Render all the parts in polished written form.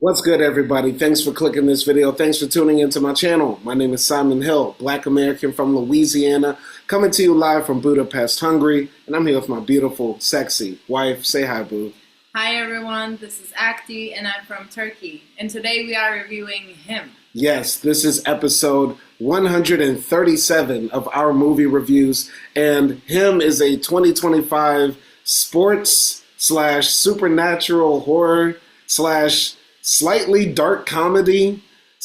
What's good, everybody? Thanks for clicking this video. Thanks for tuning into my channel. My name is Simon Hill, Black American from Louisiana, coming to you live from Budapest, Hungary, and I'm here with my beautiful, sexy wife. Say hi, boo. Hi, everyone. This is Akti, and I'm from Turkey. And today we are reviewing him. Yes, this is episode 137 of our movie reviews, and him is a 2025 sports / supernatural horror / slightly dark comedy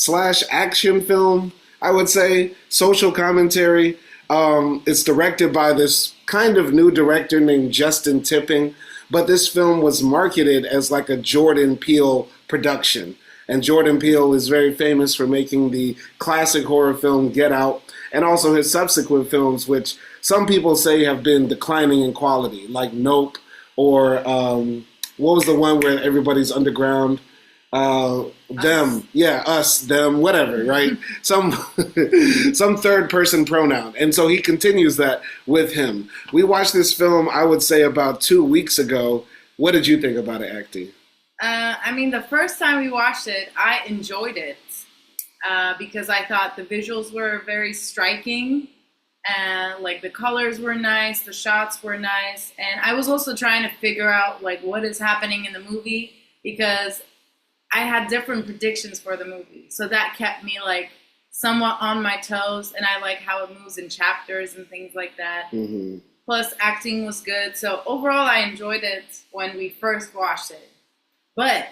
/ action film, I would say, social commentary. It's directed by this kind of new director named Justin Tipping, but this film was marketed as like a Jordan Peele production. And Jordan Peele is very famous for making the classic horror film Get Out, and also his subsequent films, which some people say have been declining in quality, like Nope, or what was the one where everybody's underground? Them, yeah, us, them, whatever, right? some third person pronoun. And so he continues that with him. We watched this film, I would say, about 2 weeks ago. What did you think about it, Acti? The first time we watched it, I enjoyed it because I thought the visuals were very striking, and like the colors were nice, the shots were nice, and I was also trying to figure out like what is happening in the movie because I had different predictions for the movie, so that kept me like somewhat on my toes, and I like how it moves in chapters and things like that. Mm-hmm. Plus, acting was good, so overall, I enjoyed it when we first watched it. But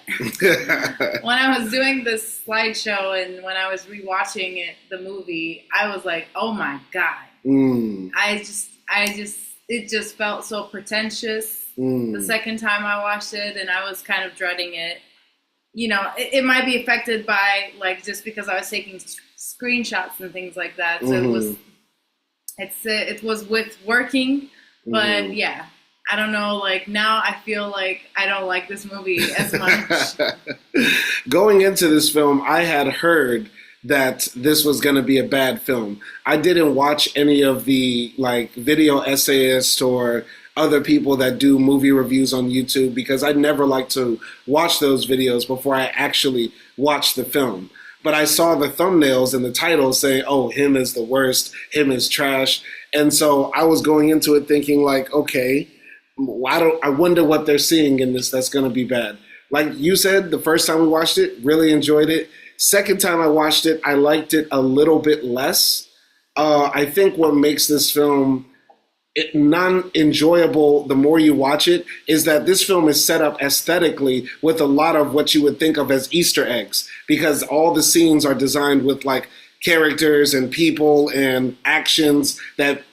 when I was doing this slideshow and when I was rewatching the movie, I was like, "Oh my god!" It just felt so pretentious the second time I watched it, and I was kind of dreading it. You know, it might be affected by like just because I was taking screenshots and things like that. So it was with working, but yeah, I don't know. Like now, I feel like I don't like this movie as much. Going into this film, I had heard that this was going to be a bad film. I didn't watch any of the like video essayists or other people that do movie reviews on YouTube because I never like to watch those videos before I actually watch the film. But I saw the thumbnails and the titles saying, "Oh, him is the worst, him is trash." And so I was going into it thinking like, okay, I wonder what they're seeing in this that's going to be bad. Like you said, the first time we watched it, really enjoyed it. Second time I watched it, I liked it a little bit less. I think what makes this film non-enjoyable the more you watch it is that this film is set up aesthetically with a lot of what you would think of as Easter eggs, because all the scenes are designed with like characters and people and actions that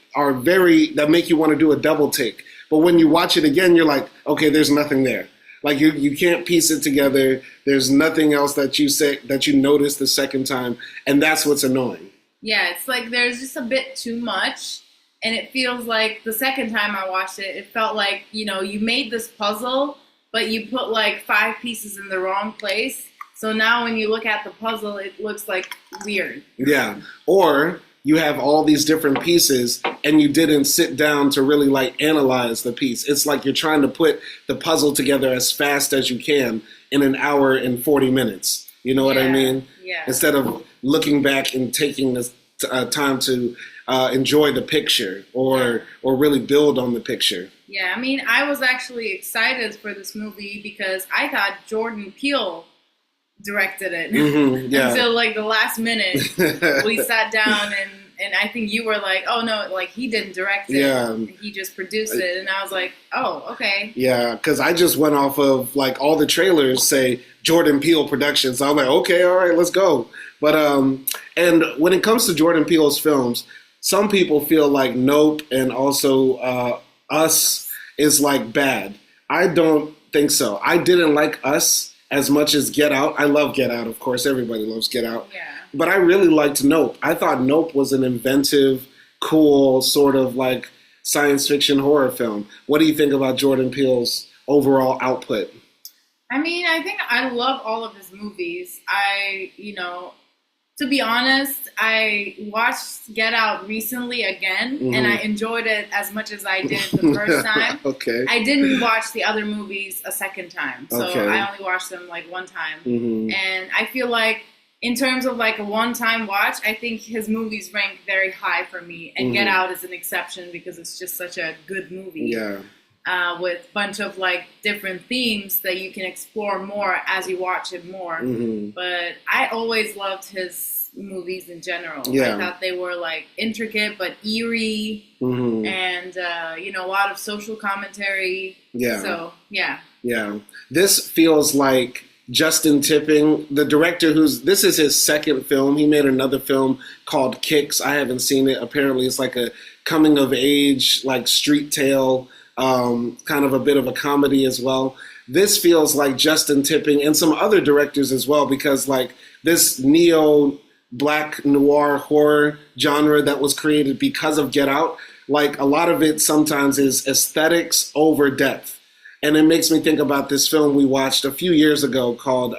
make you want to do a double take. But when you watch it again, you're like, okay, there's nothing there. Like you can't piece it together. There's nothing else that you notice the second time, and that's what's annoying. Yeah, it's like there's just a bit too much. And it feels like the second time I watched it, it felt like, you know, you made this puzzle, but you put like 5 pieces in the wrong place. So now when you look at the puzzle, it looks like weird. Yeah. Or you have all these different pieces and you didn't sit down to really like analyze the piece. It's like you're trying to put the puzzle together as fast as you can in an hour and 40 minutes. You know what I mean? Yeah. Instead of looking back and taking this time to enjoy the picture or really build on the picture. Yeah, I mean, I was actually excited for this movie because I thought Jordan Peele directed it until like the last minute. We sat down and I think you were like, "Oh no, like he didn't direct it. Yeah. He just produced it." And I was like, "Oh, okay." Yeah, because I just went off of like all the trailers say Jordan Peele Productions. So I'm like, okay, all right, let's go. But and when it comes to Jordan Peele's films, some people feel like Nope and also Us is like bad. I don't think so. I didn't like Us as much as Get Out. I love Get Out, of course. Everybody loves Get Out. Yeah. But I really liked Nope. I thought Nope was an inventive, cool, sort of like science fiction horror film. What do you think about Jordan Peele's overall output? I mean, I think I love all of his movies. To be honest, I watched Get Out recently again, and I enjoyed it as much as I did the first time. Okay. I didn't watch the other movies a second time, so I only watched them like one time. And I feel like in terms of like a one-time watch, I think his movies rank very high for me, and Get Out is an exception because it's just such a good movie. Yeah. With a bunch of like different themes that you can explore more as you watch it more. But I always loved his movies in general. I thought they were like intricate but eerie, and a lot of social commentary. So this feels like Justin Tipping, the director this is his second film. He made another film called Kicks. I haven't seen it. Apparently it's like a coming of age, like street tale, kind of a bit of a comedy as well. This feels like Justin Tipping and some other directors as well, because like this neo black noir horror genre that was created because of Get Out, like a lot of it sometimes is aesthetics over depth. And it makes me think about this film we watched a few years ago called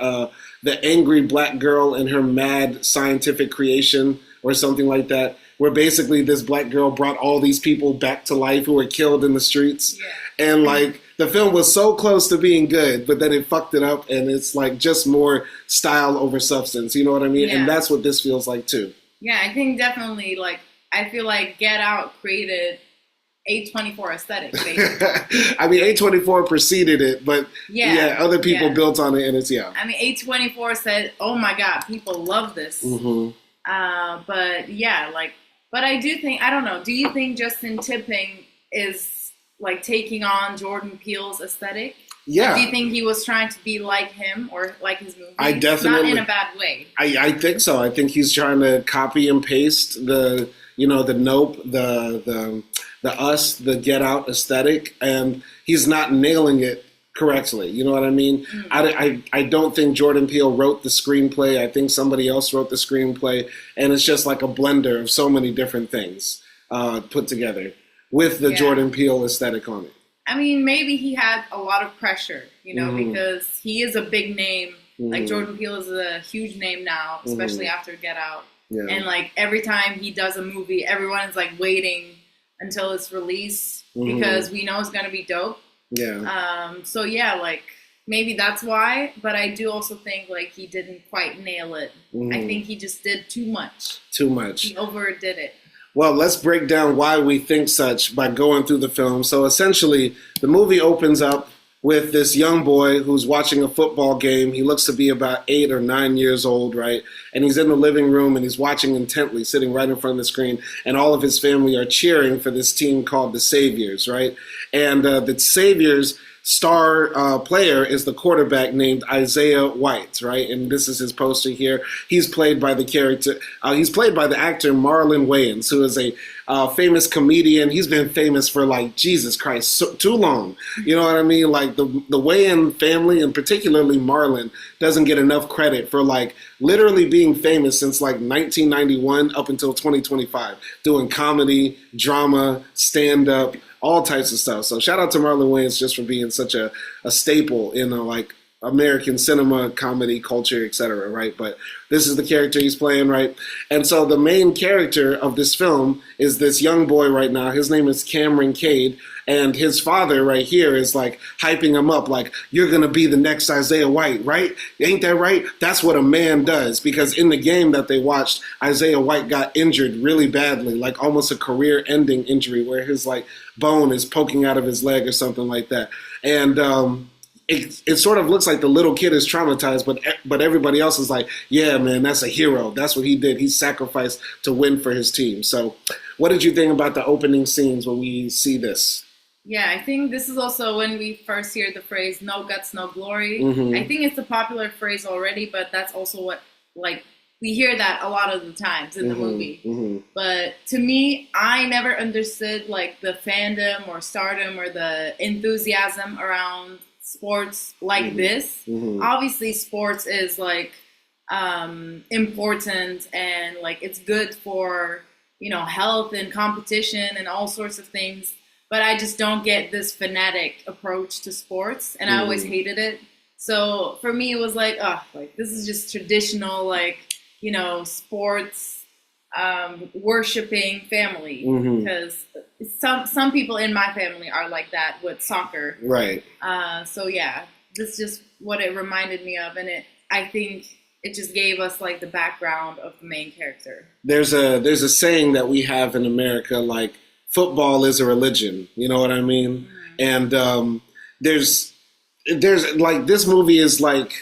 The Angry Black Girl and Her Mad Scientific Creation, or something like that, where basically this black girl brought all these people back to life who were killed in the streets. And like the film was so close to being good, but then it fucked it up, and it's like just more style over substance. You know what I mean? And that's what this feels like too. Yeah, I think definitely, like, I feel like Get Out created A24 aesthetic, basically. I mean, A24 preceded it, but other people built on it, and it's I mean, A24 said, "Oh my God, people love this." But I do think, I don't know. Do you think Justin Tipping is like taking on Jordan Peele's aesthetic? Yeah. Do you think he was trying to be like him or like his movie? I definitely, not in a bad way. I think so. I think he's trying to copy and paste the Nope, the Us, the Get Out aesthetic, and he's not nailing it correctly. You know what I mean? I don't think Jordan Peele wrote the screenplay. I think somebody else wrote the screenplay, and it's just like a blender of so many different things put together with the Jordan Peele aesthetic on it. I mean, maybe he had a lot of pressure, because he is a big name. Like Jordan Peele is a huge name now, especially after Get Out. And like every time he does a movie, everyone is like waiting until its release because we know it's gonna be dope. Like maybe that's why, but I do also think like he didn't quite nail it. I think he just did too much. He overdid it. Well, let's break down why we think such by going through the film. So essentially, the movie opens up with this young boy who's watching a football game. He looks to be about 8 or 9 years old, right? And he's in the living room and he's watching intently, sitting right in front of the screen. And all of his family are cheering for this team called the Saviors, right? And the Saviors star player is the quarterback named Isaiah White, right? And this is his poster here. He's played by the actor Marlon Wayans, who is a famous comedian. He's been famous for like, Jesus Christ, too long. You know what I mean? Like the Wayans family, and particularly Marlon, doesn't get enough credit for like literally being famous since like 1991 up until 2025, doing comedy, drama, stand-up, all types of stuff. So shout out to Marlon Wayans just for being such a staple in like American cinema, comedy, culture, etc., right? But this is the character he's playing, right? And so the main character of this film is this young boy right now. His name is Cameron Cade, and his father right here is like hyping him up like, you're going to be the next Isaiah White, right? Ain't that right? That's what a man does, because in the game that they watched, Isaiah White got injured really badly, like almost a career-ending injury where his like bone is poking out of his leg or something like that. And it sort of looks like the little kid is traumatized, but everybody else is like, yeah, man, that's a hero. That's what he did. He sacrificed to win for his team. So what did you think about the opening scenes when we see this? Yeah, I think this is also when we first hear the phrase, no guts, no glory. I think it's a popular phrase already, but that's also what, like, we hear that a lot of the times in the movie. But to me, I never understood, like, the fandom or stardom or the enthusiasm around sports like this. Obviously, sports is, like, important and, like, it's good for, health and competition and all sorts of things. But I just don't get this fanatic approach to sports, and I always hated it. So for me, it was like, this is just traditional, like, sports worshiping family, Mm-hmm. because some people in my family are like that with soccer. Right. So yeah, this is just what it reminded me of, and I think it just gave us like the background of the main character. There's a saying that we have in America, like football is a religion. You know what I mean? Mm-hmm. And there's like, this movie is like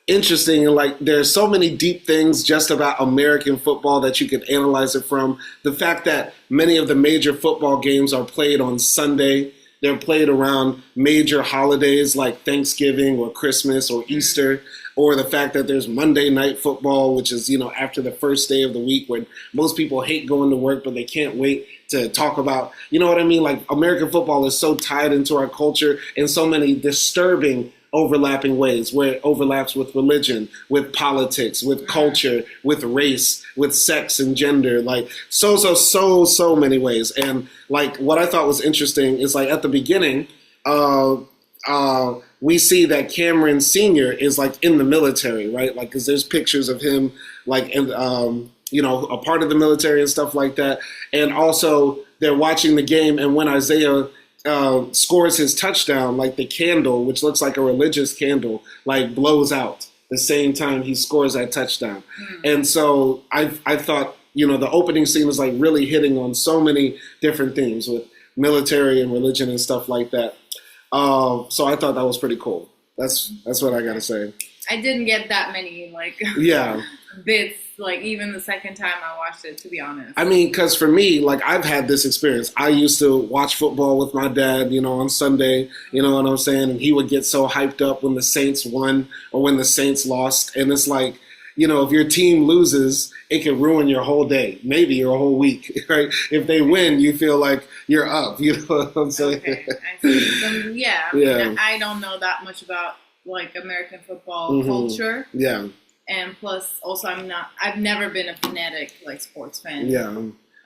interesting, and like there's so many deep things just about American football that you could analyze it from. The fact that many of the major football games are played on Sunday. They're played around major holidays like Thanksgiving or Christmas or Easter, or the fact that there's Monday Night Football, which is, after the first day of the week, when most people hate going to work, but they can't wait to talk about, you know what I mean? Like, American football is so tied into our culture in so many disturbing overlapping ways, where it overlaps with religion, with politics, with culture, with race, with sex and gender, like so many ways. And like, what I thought was interesting is, like, at the beginning, we see that Cameron Sr. is like in the military, right? Like, because there's pictures of him like in, a part of the military and stuff like that. And also they're watching the game, and when Isaiah scores his touchdown, like, the candle, which looks like a religious candle, like, blows out the same time he scores that touchdown. And so I thought, the opening scene was like really hitting on so many different themes with military and religion and stuff like that. So I thought that was pretty cool. That's what I gotta say. I didn't get that many bits, like, even the second time I watched it, to be honest. I mean, because for me, like, I've had this experience. I used to watch football with my dad, on Sunday, you know what I'm saying? And he would get so hyped up when the Saints won or when the Saints lost. And it's like, if your team loses, it can ruin your whole day, maybe your whole week, right? If they win, you feel like you're up, you know what I'm saying? Okay, I see. Yeah. I don't know that much about, like, American football culture. Yeah. And plus, also, I've never been a fanatic, like, sports fan. Yeah.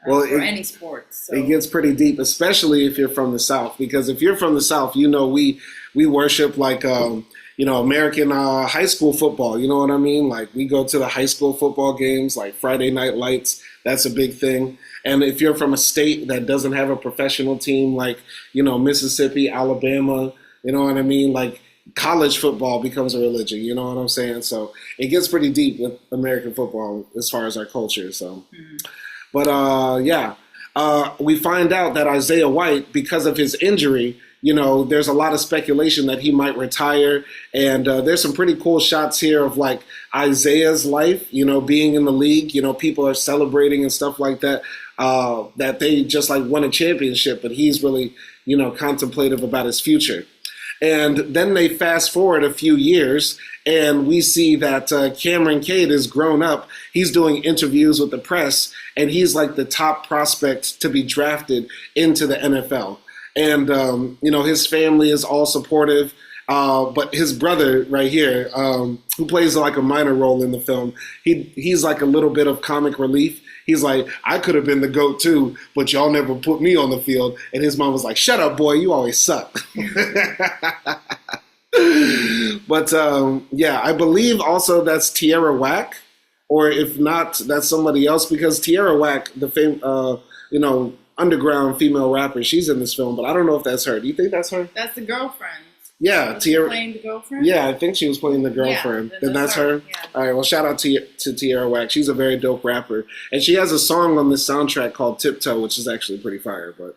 Well, for any sports. So. It gets pretty deep, especially if you're from the South. Because if you're from the South, we worship, like, American high school football. You know what I mean? Like, we go to the high school football games, like Friday Night Lights. That's a big thing. And if you're from a state that doesn't have a professional team, like, Mississippi, Alabama, you know what I mean? Like, college football becomes a religion, you know what I'm saying? So it gets pretty deep with American football as far as our culture. So, but we find out that Isaiah White, because of his injury, there's a lot of speculation that he might retire. And there's some pretty cool shots here of, like, Isaiah's life, being in the league. People are celebrating and stuff like that, that they just, like, won a championship, but he's really, contemplative about his future. And then they fast forward a few years, and we see that Cameron Cade is grown up. He's doing interviews with the press, and he's like the top prospect to be drafted into the NFL. And, his family is all supportive. But his brother right here, who plays like a minor role in the film, he's like a little bit of comic relief. He's like, I could have been the GOAT too, but y'all never put me on the field. And his mom was like, shut up, boy, you always suck. But I believe also that's Tierra Whack, or if not, that's somebody else, because Tierra Whack, the underground female rapper, she's in this film, but I don't know if that's her. Do you think that's her? That's the girlfriend. Yeah, Tierra playing the girlfriend. Yeah, I think she was playing the girlfriend. Yeah, then that's her. Yeah. All right. Well, shout out to Tierra Whack. She's a very dope rapper, and she has a song on this soundtrack called "Tiptoe," which is actually pretty fire. But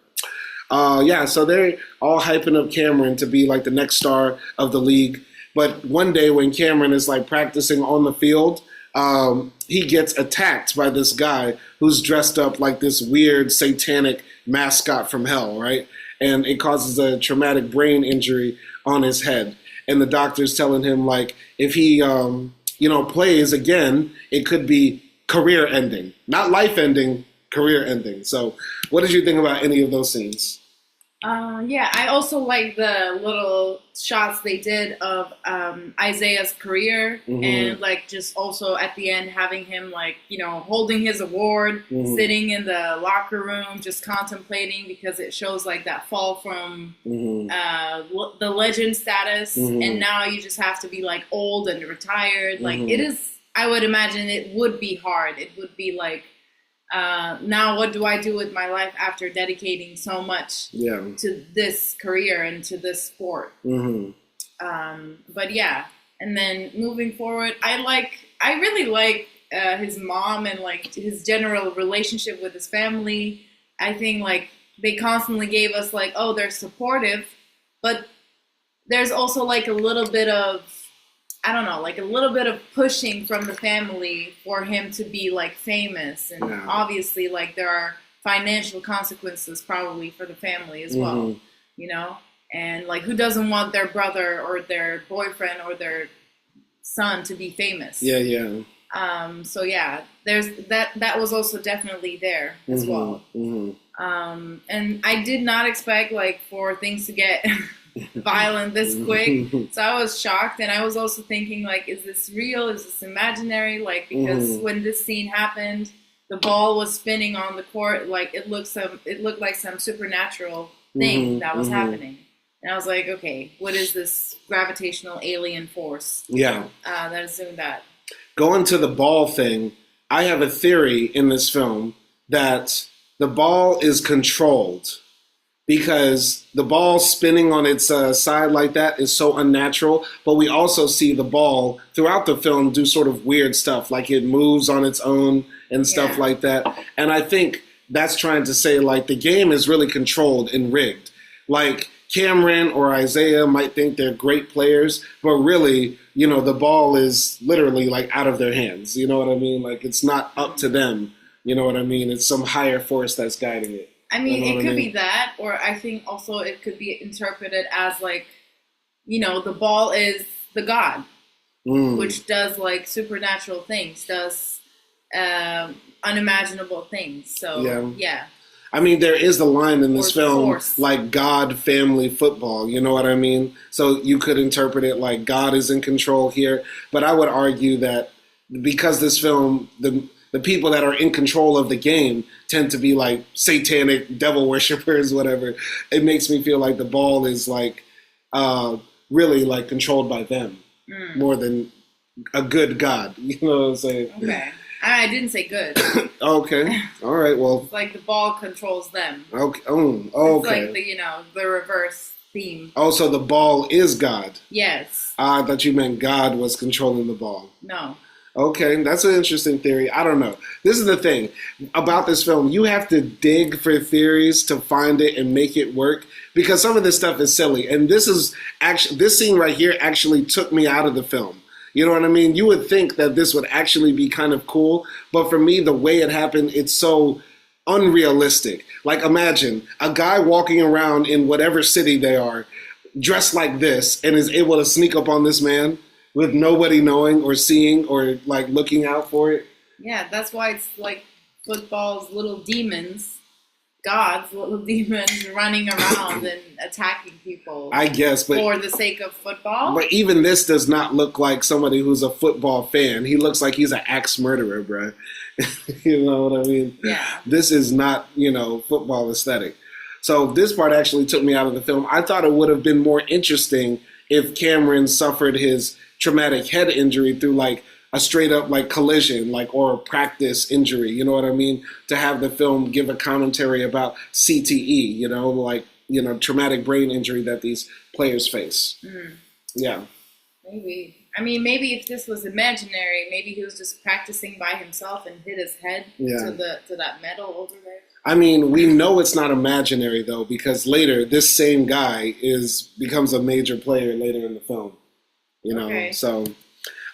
so they're all hyping up Cameron to be like the next star of the league. But one day when Cameron is like practicing on the field, he gets attacked by this guy who's dressed up like this weird satanic mascot from hell, right? And it causes a traumatic brain injury on his head. And the doctor's telling him, like, if he, plays again, it could be career ending. Not life ending, career ending. So what did you think about any of those scenes? I also like the little shots they did of Isaiah's career, and like just also at the end having him like, holding his award, sitting in the locker room, just contemplating, because it shows like that fall from the legend status, and now you just have to be like old and retired. Like it is I would imagine it would be hard. It would be like, now what do I do with my life after dedicating so much to this career and to this sport? But yeah, and then moving forward, I really like his mom and like his general relationship with his family. I think like they constantly gave us like, oh, they're supportive, but there's also like a little bit of, I don't know, like a little bit of pushing from the family for him to be like famous. And obviously like there are financial consequences probably for the family as well, you know? And like who doesn't want their brother or their boyfriend or their son to be famous? Yeah. So yeah, there's that was also definitely there as well. And I did not expect like for things to get violent this quick, so I was shocked, and I was also thinking like, is this real, is this imaginary, like, because when this scene happened, the ball was spinning on the court, like it looked like some supernatural thing that was happening, and I was like, okay, what is this gravitational alien force that is doing that? Going to the ball thing, I have a theory in this film that the ball is controlled, because the ball spinning on its side like that is so unnatural. But we also see the ball throughout the film do sort of weird stuff, like it moves on its own and stuff like that. And I think that's trying to say like the game is really controlled and rigged. Like Cameron or Isaiah might think they're great players, but really, you know, the ball is literally like out of their hands. You know what I mean? Like it's not up to them. You know what I mean? It's some higher force that's guiding it. I mean, it could be that, or I think also it could be interpreted as like, you know, the ball is the god, which does like supernatural things, does unimaginable things. So, yeah. I mean, there is a line in this film, like God, family, football, you know what I mean? So you could interpret it like God is in control here. But I would argue that because this film, the people that are in control of the game tend to be like satanic devil worshippers, whatever. It makes me feel like the ball is like really like controlled by them more than a good God. You know what I'm saying? Okay. I didn't say good. Okay. All right. Well, it's like the ball controls them. Okay. Oh, okay. It's like the reverse theme. Oh, so the ball is God. Yes. I thought you meant God was controlling the ball. No. Okay, that's an interesting theory. I don't know. This is the thing about this film. You have to dig for theories to find it and make it work, because some of this stuff is silly. And this scene right here actually took me out of the film. You know what I mean? You would think that this would actually be kind of cool, but for me, the way it happened, it's so unrealistic. Like imagine a guy walking around in whatever city they are, dressed like this, and is able to sneak up on this man with nobody knowing or seeing or like looking out for it. Yeah, that's why it's like football's little demons, God's little demons running around and attacking people. I guess, but for the sake of football. But even this does not look like somebody who's a football fan. He looks like he's an axe murderer, bro. You know what I mean? Yeah. This is not, football aesthetic. So this part actually took me out of the film. I thought it would have been more interesting if Cameron suffered his traumatic head injury through like a straight up like collision, like, or a practice injury, you know what I mean? To have the film give a commentary about CTE, traumatic brain injury that these players face. Yeah. Maybe. I mean, maybe if this was imaginary, maybe he was just practicing by himself and hit his head to that metal over there. I mean, we know it's not imaginary though, because later this same guy becomes a major player later in the film. Okay. So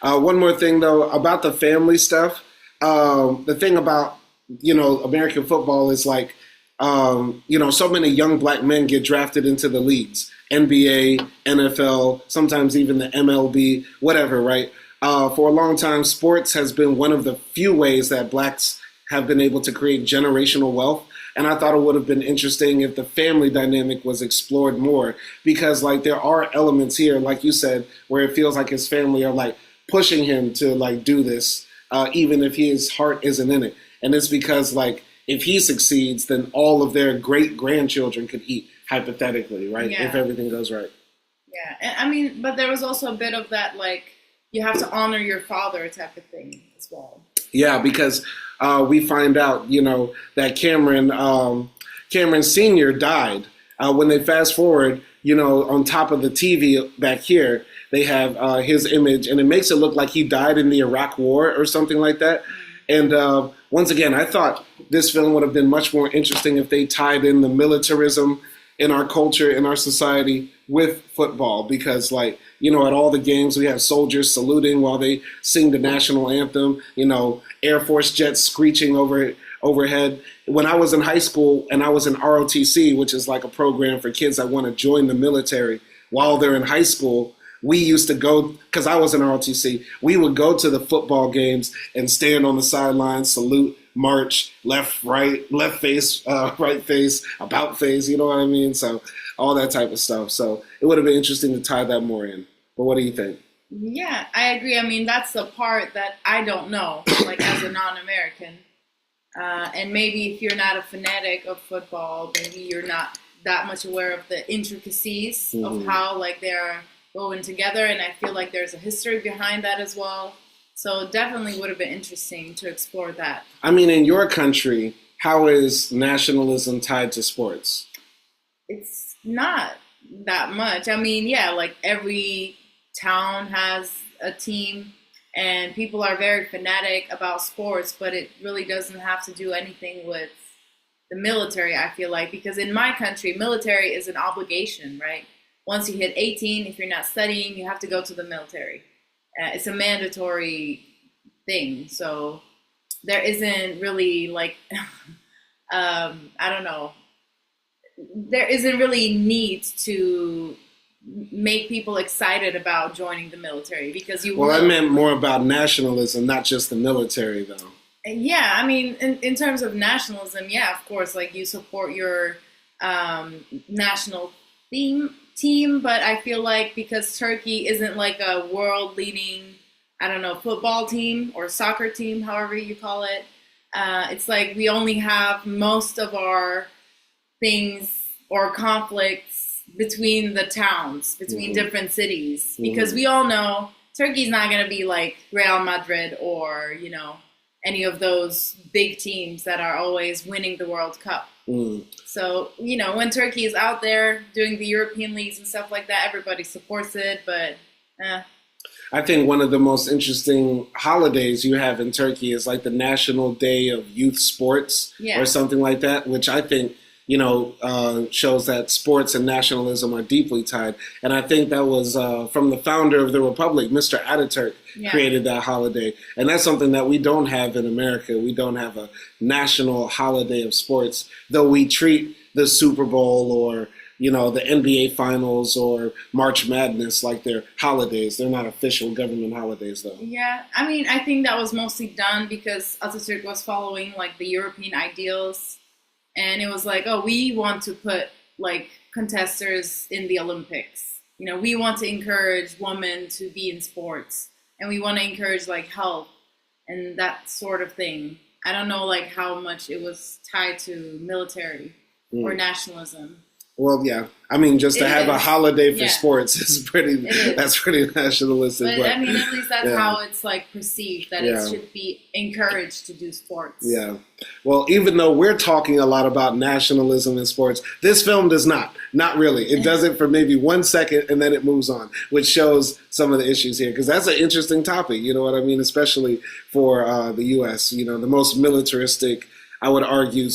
one more thing though about the family stuff. The thing about American football is like so many young black men get drafted into the leagues, NBA, NFL, sometimes even the MLB, whatever. Right. For a long time, sports has been one of the few ways that blacks have been able to create generational wealth. And I thought it would have been interesting if the family dynamic was explored more, because like there are elements here, like you said, where it feels like his family are like pushing him to like do this, even if his heart isn't in it. And it's because like if he succeeds, then all of their great grandchildren could eat, hypothetically, right? Yeah. If everything goes right. Yeah. And I mean, but there was also a bit of that like you have to honor your father type of thing as well. Yeah, because we find out, that Cameron Sr. died. When they fast forward, on top of the TV back here, they have his image, and it makes it look like he died in the Iraq War or something like that. And once again, I thought this film would have been much more interesting if they tied in the militarism in our culture, in our society, with football. Because, at all the games, we have soldiers saluting while they sing the national anthem, Air Force jets screeching overhead. When I was in high school and I was in ROTC, which is like a program for kids that want to join the military while they're in high school, we used to go, because I was in ROTC, we would go to the football games and stand on the sidelines, salute, march, left face, right face, about face, you know what I mean? So all that type of stuff. So it would have been interesting to tie that more in. But what do you think? Yeah, I agree. I mean, that's the part that I don't know, as a non-American. And maybe if you're not a fanatic of football, maybe you're not that much aware of the intricacies of how they're woven together. And I feel like there's a history behind that as well. So definitely would have been interesting to explore that. I mean, in your country, how is nationalism tied to sports? It's not that much. I mean, yeah, every town has a team. And people are very fanatic about sports, but it really doesn't have to do anything with the military, I feel like. Because in my country, military is an obligation, right? Once you hit 18, if you're not studying, you have to go to the military. It's a mandatory thing. So there isn't really, I don't know. There isn't really need to make people excited about joining the military because I meant more about nationalism, not just the military, though. Yeah, I mean, in terms of nationalism, yeah, of course, you support your national team, but I feel like because Turkey isn't a world-leading, I don't know, football team or soccer team, however you call it, it's we only have most of our things or conflicts between the towns, between different cities, because we all know Turkey's not going to be like Real Madrid or, any of those big teams that are always winning the World Cup. So, when Turkey is out there doing the European leagues and stuff like that, everybody supports it, but I think one of the most interesting holidays you have in Turkey is the National Day of Youth Sports or something like that, which I think shows that sports and nationalism are deeply tied. And I think that was from the founder of the Republic, Mr. Ataturk, created that holiday. And that's something that we don't have in America. We don't have a national holiday of sports, though we treat the Super Bowl or, the NBA Finals or March Madness like they're holidays. They're not official government holidays, though. Yeah, I mean, I think that was mostly done because Ataturk was following, the European ideals. And it was we want to put contestants in the Olympics. We want to encourage women to be in sports, and we want to encourage health and that sort of thing. I don't know how much it was tied to military or nationalism. Well, yeah. I mean, just to have a holiday for sports is that's pretty nationalistic. But I mean, at least that's how it's perceived, that it should be encouraged to do sports. Yeah. Well, even though we're talking a lot about nationalism in sports, this film does not. Not really. It does it for maybe 1 second and then it moves on, which shows some of the issues here. Because that's an interesting topic, you know what I mean? Especially for the U.S., the most militaristic, I would argue,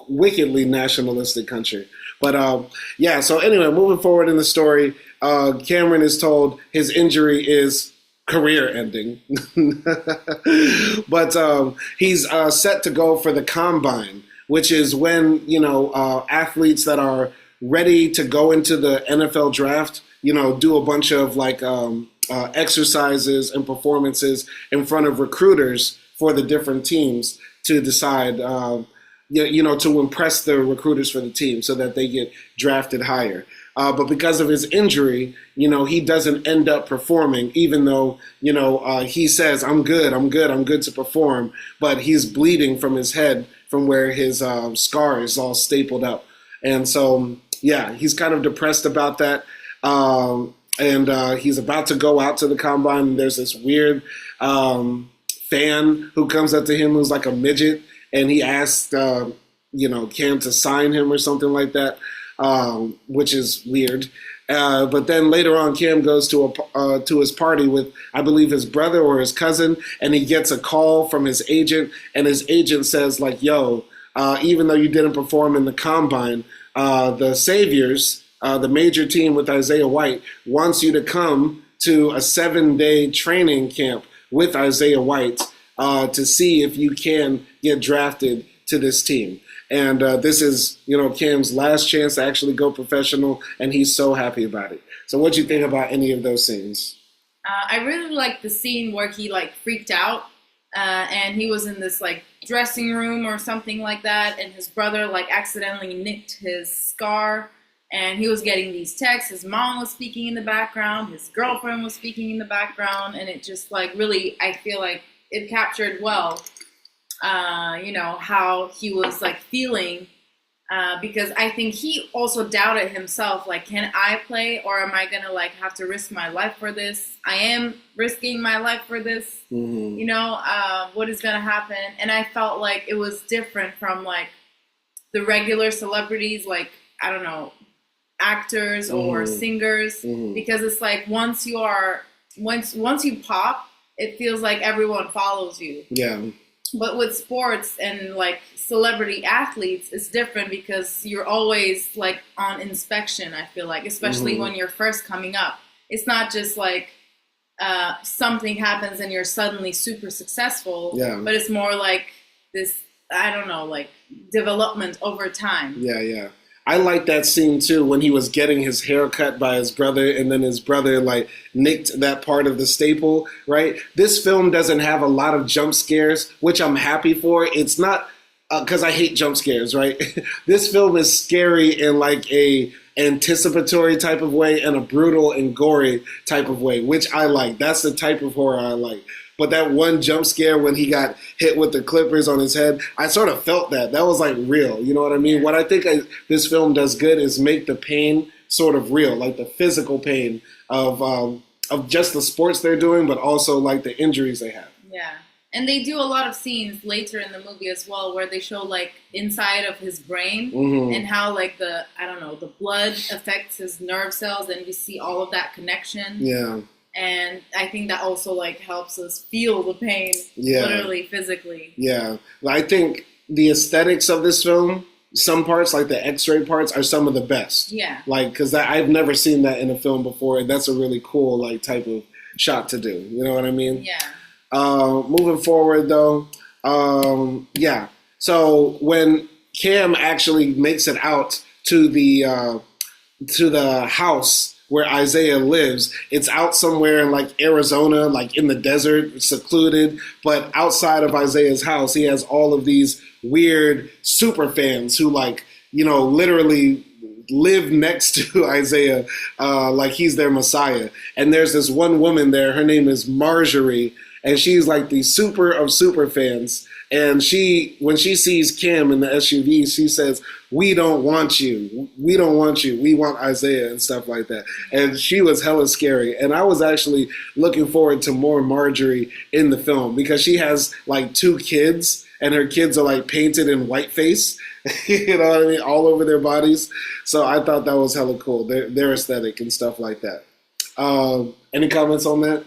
wickedly nationalistic country. But so anyway, moving forward in the story, Cameron is told his injury is career ending. But he's set to go for the combine, which is when, athletes that are ready to go into the NFL draft, do a bunch of exercises and performances in front of recruiters for the different teams to decide to impress the recruiters for the team so that they get drafted higher. But because of his injury, he doesn't end up performing, even though, he says, I'm good to perform. But he's bleeding from his head from where his scar is all stapled up. And so, he's kind of depressed about that. and he's about to go out to the combine. And there's this weird fan who comes up to him who's like a midget, and he asks, Cam to sign him or something like that, which is weird. But then later on, Cam goes to his party with, I believe, his brother or his cousin, and he gets a call from his agent, and his agent says, like, yo, even though you didn't perform in the combine, the Saviors, the major team with Isaiah White, wants you to come to a 7-day training camp with Isaiah White to see if you can get drafted to this team. And this is, Cam's last chance to actually go professional, and he's so happy about it. So what do you think about any of those scenes? I really liked the scene where he, freaked out, and he was in this, dressing room or something like that, and his brother, accidentally nicked his scar, and he was getting these texts. His mom was speaking in the background, his girlfriend was speaking in the background, and it just, really, I feel like it captured well how he was feeling, because I think he also doubted himself, can I play, or am I gonna have to risk my life for this? I am risking my life for this. What is gonna happen? And I felt like it was different from the regular celebrities, I don't know, actors or singers, because it's once you pop, it feels like everyone follows you. Yeah. But with sports and celebrity athletes, it's different because you're always on inspection, I feel like, especially when you're first coming up. It's not just something happens and you're suddenly super successful, but it's more this, I don't know, development over time. Yeah. I like that scene too, when he was getting his hair cut by his brother, and then his brother nicked that part of the staple, right? This film doesn't have a lot of jump scares, which I'm happy for. It's not because I hate jump scares, right? This film is scary in a anticipatory type of way and a brutal and gory type of way, which I like. That's the type of horror I like. But that one jump scare when he got hit with the clippers on his head, I sort of felt that. That was real. You know what I mean? What I think this film does good is make the pain sort of real, the physical pain of just the sports they're doing, but also the injuries they have. Yeah. And they do a lot of scenes later in the movie as well where they show inside of his brain and how the blood affects his nerve cells, and you see all of that connection. Yeah. And I think that also helps us feel the pain, literally, physically. Yeah. I think the aesthetics of this film, some parts, the X-ray parts, are some of the best. Yeah. Because I've never seen that in a film before, and that's a really cool, type of shot to do. You know what I mean? Yeah. Moving forward, though, yeah. So when Cam actually makes it out to the house where Isaiah lives, it's out somewhere in Arizona, in the desert, secluded. But outside of Isaiah's house, he has all of these weird super fans who literally live next to Isaiah, he's their messiah. And there's this one woman there, her name is Marjorie, and she's the super of super fans. And when she sees Cam in the SUV, she says, "We don't want you. We don't want you. We want Isaiah," and stuff like that. And she was hella scary. And I was actually looking forward to more Marjorie in the film because she has 2 kids, and her kids are painted in whiteface, you know what I mean, all over their bodies. So I thought that was hella cool. Their aesthetic and stuff like that. Any comments on that?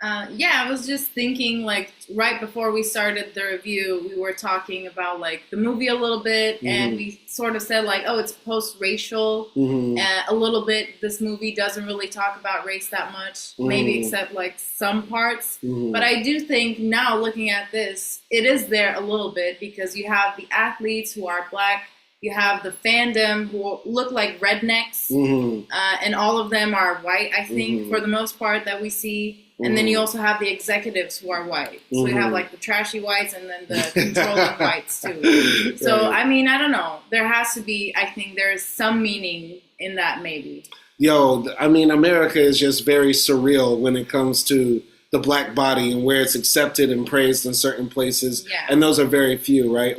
I was just thinking, right before we started the review, we were talking about, the movie a little bit, and we sort of said, oh, it's post-racial. A little bit, this movie doesn't really talk about race that much, maybe except, some parts. But I do think now, looking at this, it is there a little bit, because you have the athletes who are black, you have the fandom who look like rednecks, and all of them are white, I think, for the most part that we see. And then you also have the executives who are white. So you have the trashy whites and then the controlling whites too. So, I mean, I don't know. There has to be, I think there's some meaning in that maybe. I mean, America is just very surreal when it comes to the black body and where it's accepted and praised in certain places. Yeah. And those are very few, right?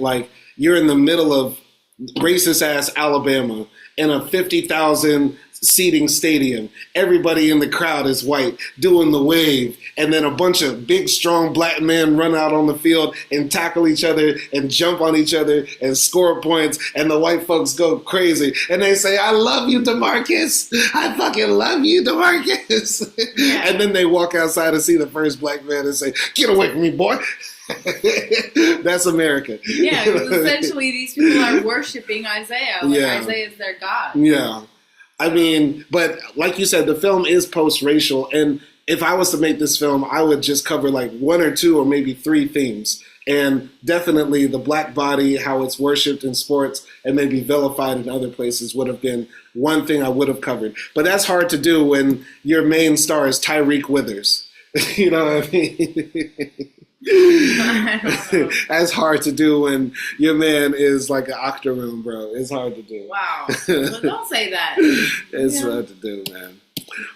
You're in the middle of racist ass Alabama in a 50,000 seating stadium. Everybody in the crowd is white, doing the wave, and then a bunch of big, strong black men run out on the field and tackle each other and jump on each other and score points, and the white folks go crazy. And they say, I love you, DeMarcus. I fucking love you, DeMarcus. Yeah. And then they walk outside and see the first black man and say, get away from me, boy. That's America. Yeah, because essentially these people are worshiping Isaiah. Like Isaiah is their God. Yeah. I mean, but like you said, the film is post-racial, and if I was to make this film, I would just cover like one or two or maybe three themes. And definitely the black body, how it's worshipped in sports and maybe vilified in other places would have been one thing I would have covered. But that's hard to do when your main star is Tyreek Withers. You know what I mean? That's hard to do when your man is like an octoroon, bro. It's hard to do. Wow. Well, don't say that. It's hard to do, man.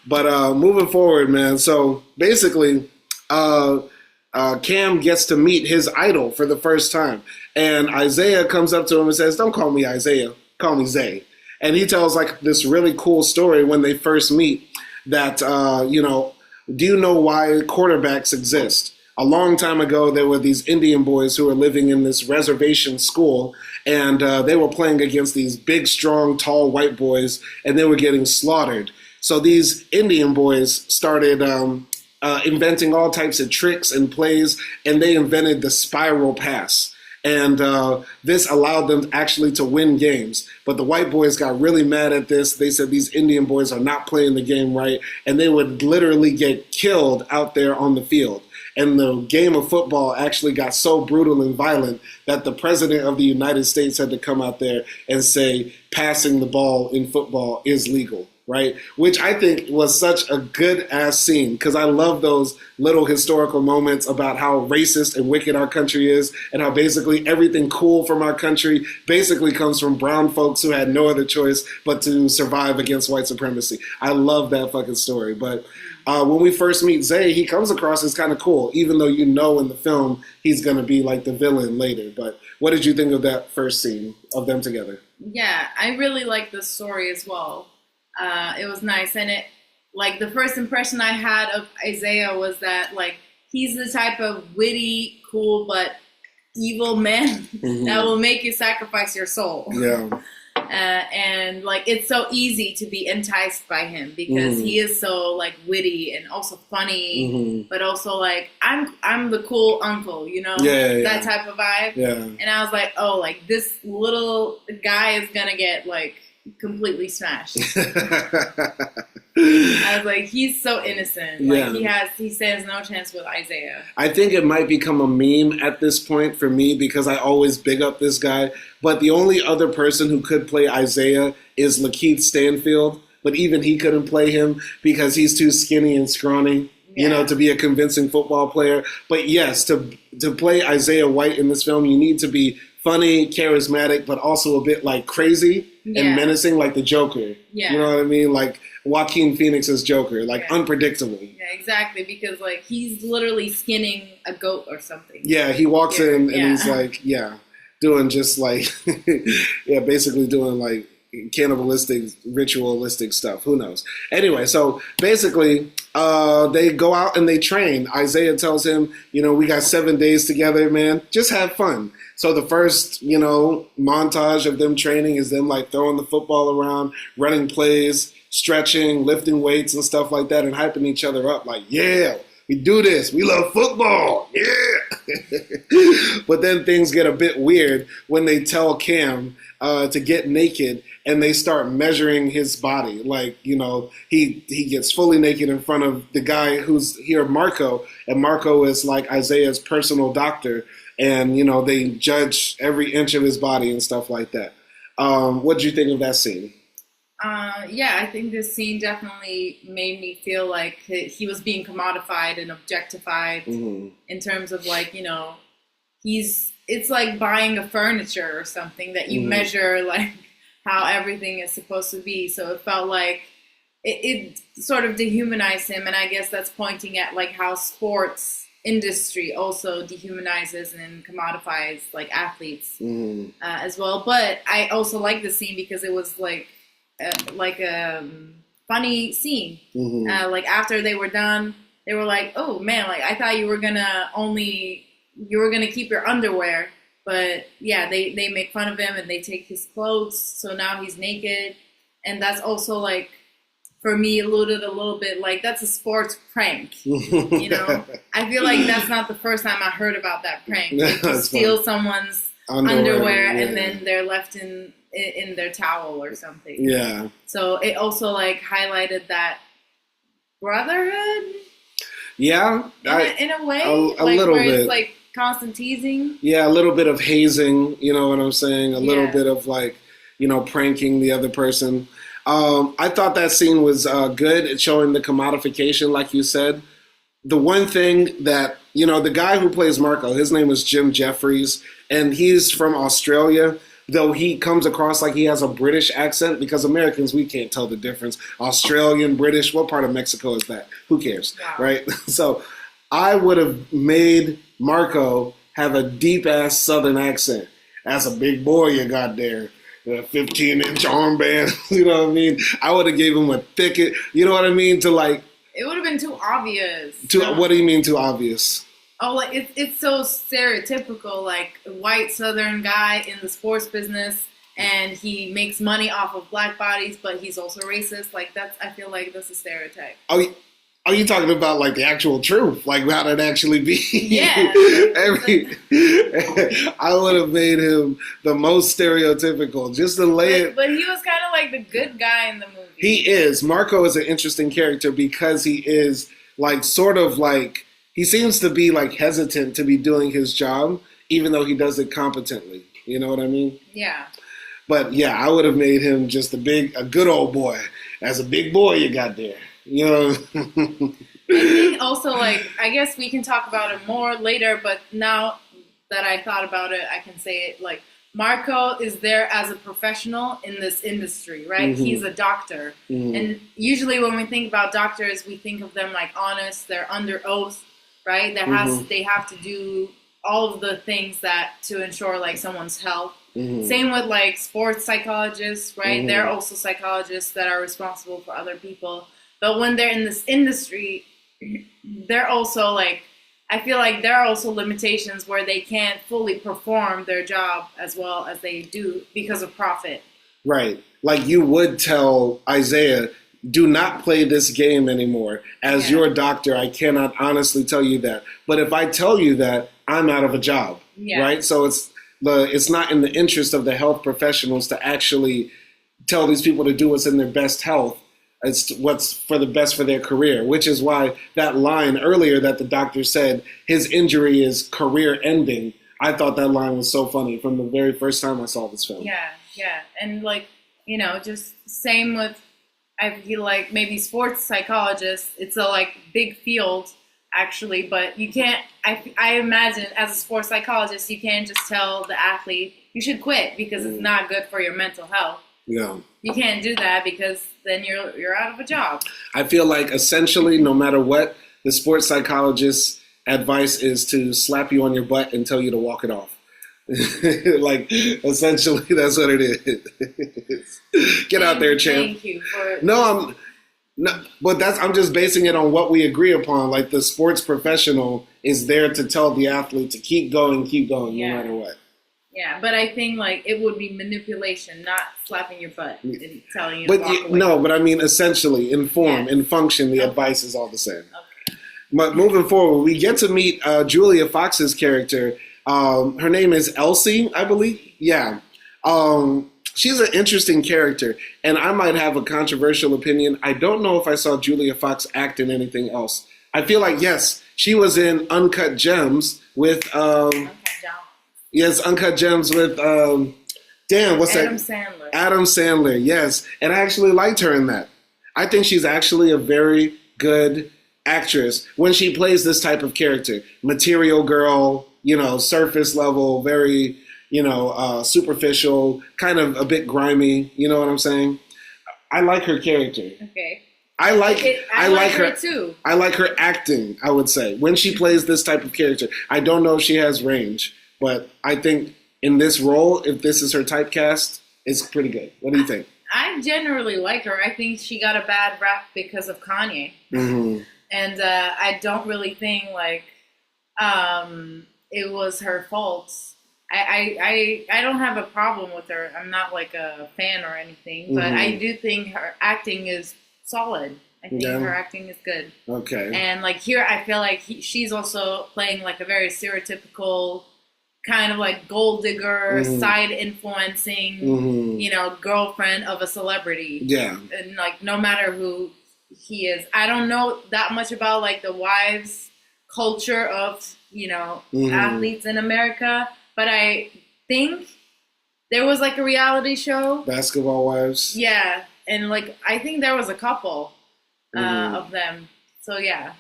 But moving forward, man. So basically, Cam gets to meet his idol for the first time. And Isaiah comes up to him and says, don't call me Isaiah, call me Zay. And he tells like this really cool story when they first meet that, do you know why quarterbacks exist? A long time ago, there were these Indian boys who were living in this reservation school, and they were playing against these big, strong, tall white boys, and they were getting slaughtered. So these Indian boys started inventing all types of tricks and plays, and they invented the spiral pass. And this allowed them actually to win games. But the white boys got really mad at this. They said these Indian boys are not playing the game right, and they would literally get killed out there on the field. And the game of football actually got so brutal and violent that the president of the United States had to come out there and say passing the ball in football is legal, right? Which I think was such a good-ass scene because I love those little historical moments about how racist and wicked our country is and how basically everything cool from our country basically comes from brown folks who had no other choice but to survive against white supremacy. I love that fucking story. But when we first meet Zay, he comes across as kind of cool, even though you know in the film he's going to be like the villain later. But what did you think of that first scene of them together? Yeah, I really liked the story as well. It was nice. And like the first impression I had of Isaiah was that like he's the type of witty, cool, but evil man that will make you sacrifice your soul. Yeah. And like it's so easy to be enticed by him because he is so like witty and also funny, but also like I'm the cool uncle, you know, that type of vibe. Yeah. And I was like, oh, like this little guy is gonna get like completely smashed. I was like, he's so innocent. Like he stands no chance with Isaiah. I think it might become a meme at this point for me because I always big up this guy. But the only other person who could play Isaiah is Lakeith Stanfield. But even he couldn't play him because he's too skinny and scrawny, you know, to be a convincing football player. But yes, to play Isaiah White in this film, you need to be funny, charismatic, but also a bit like crazy and menacing, like the Joker. Yeah. You know what I mean? Like Joaquin Phoenix's Joker, like unpredictable. Yeah, exactly. Because like he's literally skinning a goat or something. Yeah, he walks in and he's like, doing just like, basically doing like cannibalistic, ritualistic stuff. Who knows? Anyway, so basically, they go out and they train. Isaiah tells him, you know, we got 7 days together, man. Just have fun. So the first, you know, montage of them training is them like throwing the football around, running plays, stretching, lifting weights and stuff like that and hyping each other up like, yeah, we do this. We love football. Yeah. But then things get a bit weird when they tell Cam to get naked and they start measuring his body. Like, you know, he gets fully naked in front of the guy who's here, Marco. And Marco is like Isaiah's personal doctor. And, you know, they judge every inch of his body and stuff like that. What did you think of that scene? I think this scene definitely made me feel like he was being commodified and objectified in terms of like, you know, it's like buying a furniture or something that you measure like how everything is supposed to be. So it felt like it sort of dehumanized him. And I guess that's pointing at like how sports industry also dehumanizes and commodifies like athletes as well. But I also like the scene because it was like funny scene. Mm-hmm. Like after they were done, they were like, "Oh man, like I thought you were gonna keep your underwear." But yeah, they make fun of him and they take his clothes, so now he's naked, and that's also like, for me, alluded a little bit like that's a sports prank. You know, I feel like that's not the first time I heard about that prank. Like you steal someone's underwear and then they're left in their towel or something. Yeah. So it also like highlighted that brotherhood. Yeah, in a way, a like little where bit. it's like constant teasing. Yeah, a little bit of hazing. You know what I'm saying? A little bit of like, pranking the other person. I thought that scene was good at showing the commodification, like you said. The one thing that, the guy who plays Marco, his name is Jim Jeffries, and he's from Australia, though he comes across like he has a British accent, because Americans, we can't tell the difference. Australian, British, what part of Mexico is that? Who cares, right? So I would have made Marco have a deep-ass Southern accent. That's a big boy you got there. A 15-inch armband, you know what I mean? I would have gave him a thicket, you know what I mean? To like... It would have been too obvious. What do you mean too obvious? Oh, like it's so stereotypical, like a white Southern guy in the sports business, and he makes money off of black bodies, but he's also racist. Like I feel like that's a stereotype. Are you talking about like the actual truth, like how it actually be? Yeah. I would have made him the most stereotypical, just to lay it. But he was kind of like the good guy in the movie. He is. Marco is an interesting character because he is like sort of like, he seems to be like hesitant to be doing his job, even though he does it competently. You know what I mean? Yeah. But yeah, I would have made him just a good old boy. As a big boy you got there. You know. I think also, like, I guess we can talk about it more later, but now that I thought about it, I can say it, like, Marco is there as a professional in this industry, right? Mm-hmm. He's a doctor. Mm-hmm. And usually when we think about doctors, we think of them like honest, they're under oath, right? They have to do all of the things that to ensure like someone's health. Mm-hmm. Same with like sports psychologists, right? Mm-hmm. They're also psychologists that are responsible for other people. But when they're in this industry, they're also like, I feel like there are also limitations where they can't fully perform their job as well as they do because of profit. Right. Like you would tell Isaiah, do not play this game anymore. As your doctor, I cannot honestly tell you that. But if I tell you that, I'm out of a job. Yeah. Right? So it's not in the interest of the health professionals to actually tell these people to do what's in their best health. It's what's for the best for their career, which is why that line earlier that the doctor said, his injury is career ending. I thought that line was so funny from the very first time I saw this film. Yeah. And like, just same with, I feel like maybe sports psychologists, it's a like big field actually, but you can't, I imagine as a sports psychologist, you can't just tell the athlete, you should quit because it's not good for your mental health. Yeah. You can't do that because then you're out of a job. I feel like essentially, no matter what, the sports psychologist's advice is to slap you on your butt and tell you to walk it off. Like, essentially, that's what it is. Get out there, champ. Thank you for. But I'm just basing it on what we agree upon. Like the sports professional is there to tell the athlete to keep going, no matter what. Yeah, but I think like it would be manipulation, not slapping your butt and telling you to walk away. No, but I mean essentially, in form, in function, the advice is all the same. Okay. But moving forward, we get to meet Julia Fox's character. Her name is Elsie, I believe. Yeah. She's an interesting character, and I might have a controversial opinion. I don't know if I saw Julia Fox act in anything else. I feel like, yes, she was in Uncut Gems with... Yes, Uncut Gems with, what's Adam that? Sandler. Adam Sandler, yes. And I actually liked her in that. I think she's actually a very good actress when she plays this type of character. Material girl, surface level, very, superficial, kind of a bit grimy, you know what I'm saying? I like her character. Okay. I like her too. I like her acting, I would say, when she plays this type of character. I don't know if she has range. But I think in this role, if this is her typecast, it's pretty good. What do you think? I generally like her. I think she got a bad rap because of Kanye. Mm-hmm. And I don't really think, like, it was her fault. I don't have a problem with her. I'm not, like, a fan or anything. But I do think her acting is solid. I think her acting is good. Okay. And, like, here I feel like she's also playing, like, a very stereotypical kind of, like, gold digger, side influencing, you know, girlfriend of a celebrity. Yeah. And, like, no matter who he is. I don't know that much about, like, the wives culture of, you know, athletes in America. But I think there was, like, a reality show. Basketball Wives. Yeah. And, like, I think there was a couple of them. So, yeah.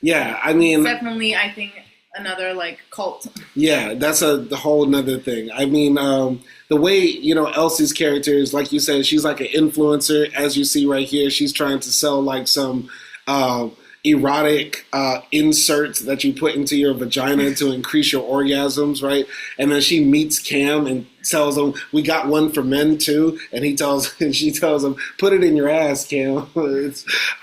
Yeah, I mean... Definitely, I think, another, like, cult. Yeah, that's a whole nother thing. I mean, the way, you know, Elsie's character is, like you said, she's like an influencer. As you see right here, she's trying to sell, like, some... erotic inserts that you put into your vagina to increase your orgasms, right? And then she meets Cam and tells him, "We got one for men too." And she tells him, "Put it in your ass, Cam."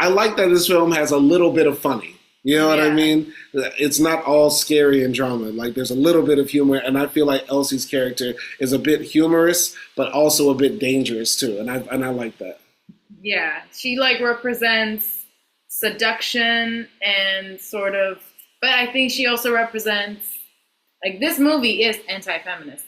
I like that this film has a little bit of funny. You know what I mean? It's not all scary and drama. Like, there's a little bit of humor, and I feel like Elsie's character is a bit humorous, but also a bit dangerous too. And I like that. Yeah, she, like, represents seduction and sort of, but I think she also represents, like, this movie is anti-feminist.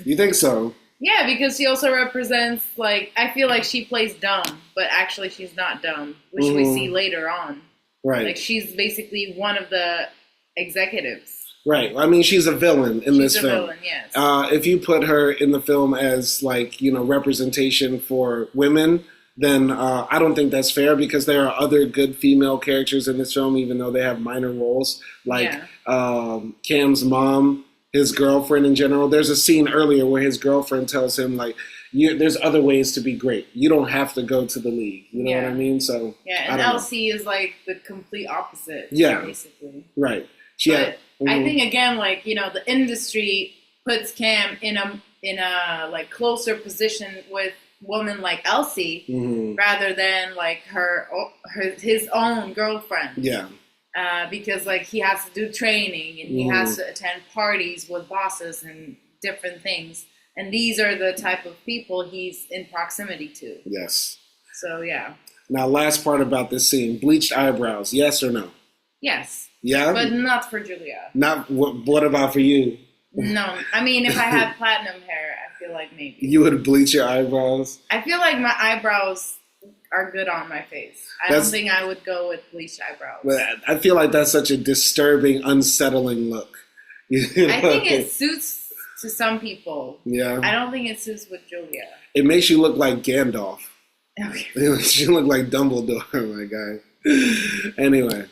You think so? Yeah, because she also represents, like, I feel like she plays dumb, but actually she's not dumb, which we see later on. Right. Like, she's basically one of the executives. Right. I mean, she's a villain in this film. She's a villain, yes. If you put her in the film as, like, you know, representation for women, then I don't think that's fair, because there are other good female characters in this film, even though they have minor roles, like Cam's mom, his girlfriend in general. There's a scene earlier where his girlfriend tells him, like, there's other ways to be great. You don't have to go to the league. You know what I mean? So yeah, and Elsie is, like, the complete opposite. Yeah, basically. Right. But I think, again, like, you know, the industry puts Cam in a like closer position with woman like Elsie rather than, like, his own girlfriend. Yeah. Because, like, he has to do training and he has to attend parties with bosses and different things. And these are the type of people he's in proximity to. Yes. So, yeah. Now, last part about this scene. Bleached eyebrows, yes or no? Yes. Yeah? But not for Julia. Not what about for you? No. I mean, if I had platinum hair, I feel like maybe. You would bleach your eyebrows? I feel like my eyebrows are good on my face. I don't think I would go with bleached eyebrows. But I feel like that's such a disturbing, unsettling look. I think it suits to some people. Yeah. I don't think it suits with Julia. It makes you look like Gandalf. Okay. It makes you look like Dumbledore, my guy. Anyway.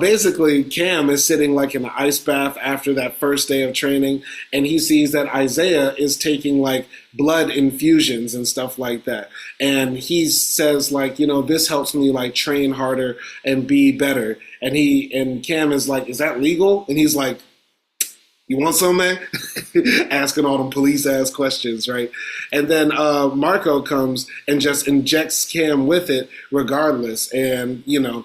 Basically, Cam is sitting, like, in an ice bath after that first day of training, and he sees that Isaiah is taking, like, blood infusions and stuff like that. And he says, like, you know, this helps me, like, train harder and be better. And Cam is like, "Is that legal?" And he's like, "You want some, man?" Asking all them police-ass questions, right? And then Marco comes and just injects Cam with it regardless. And, you know,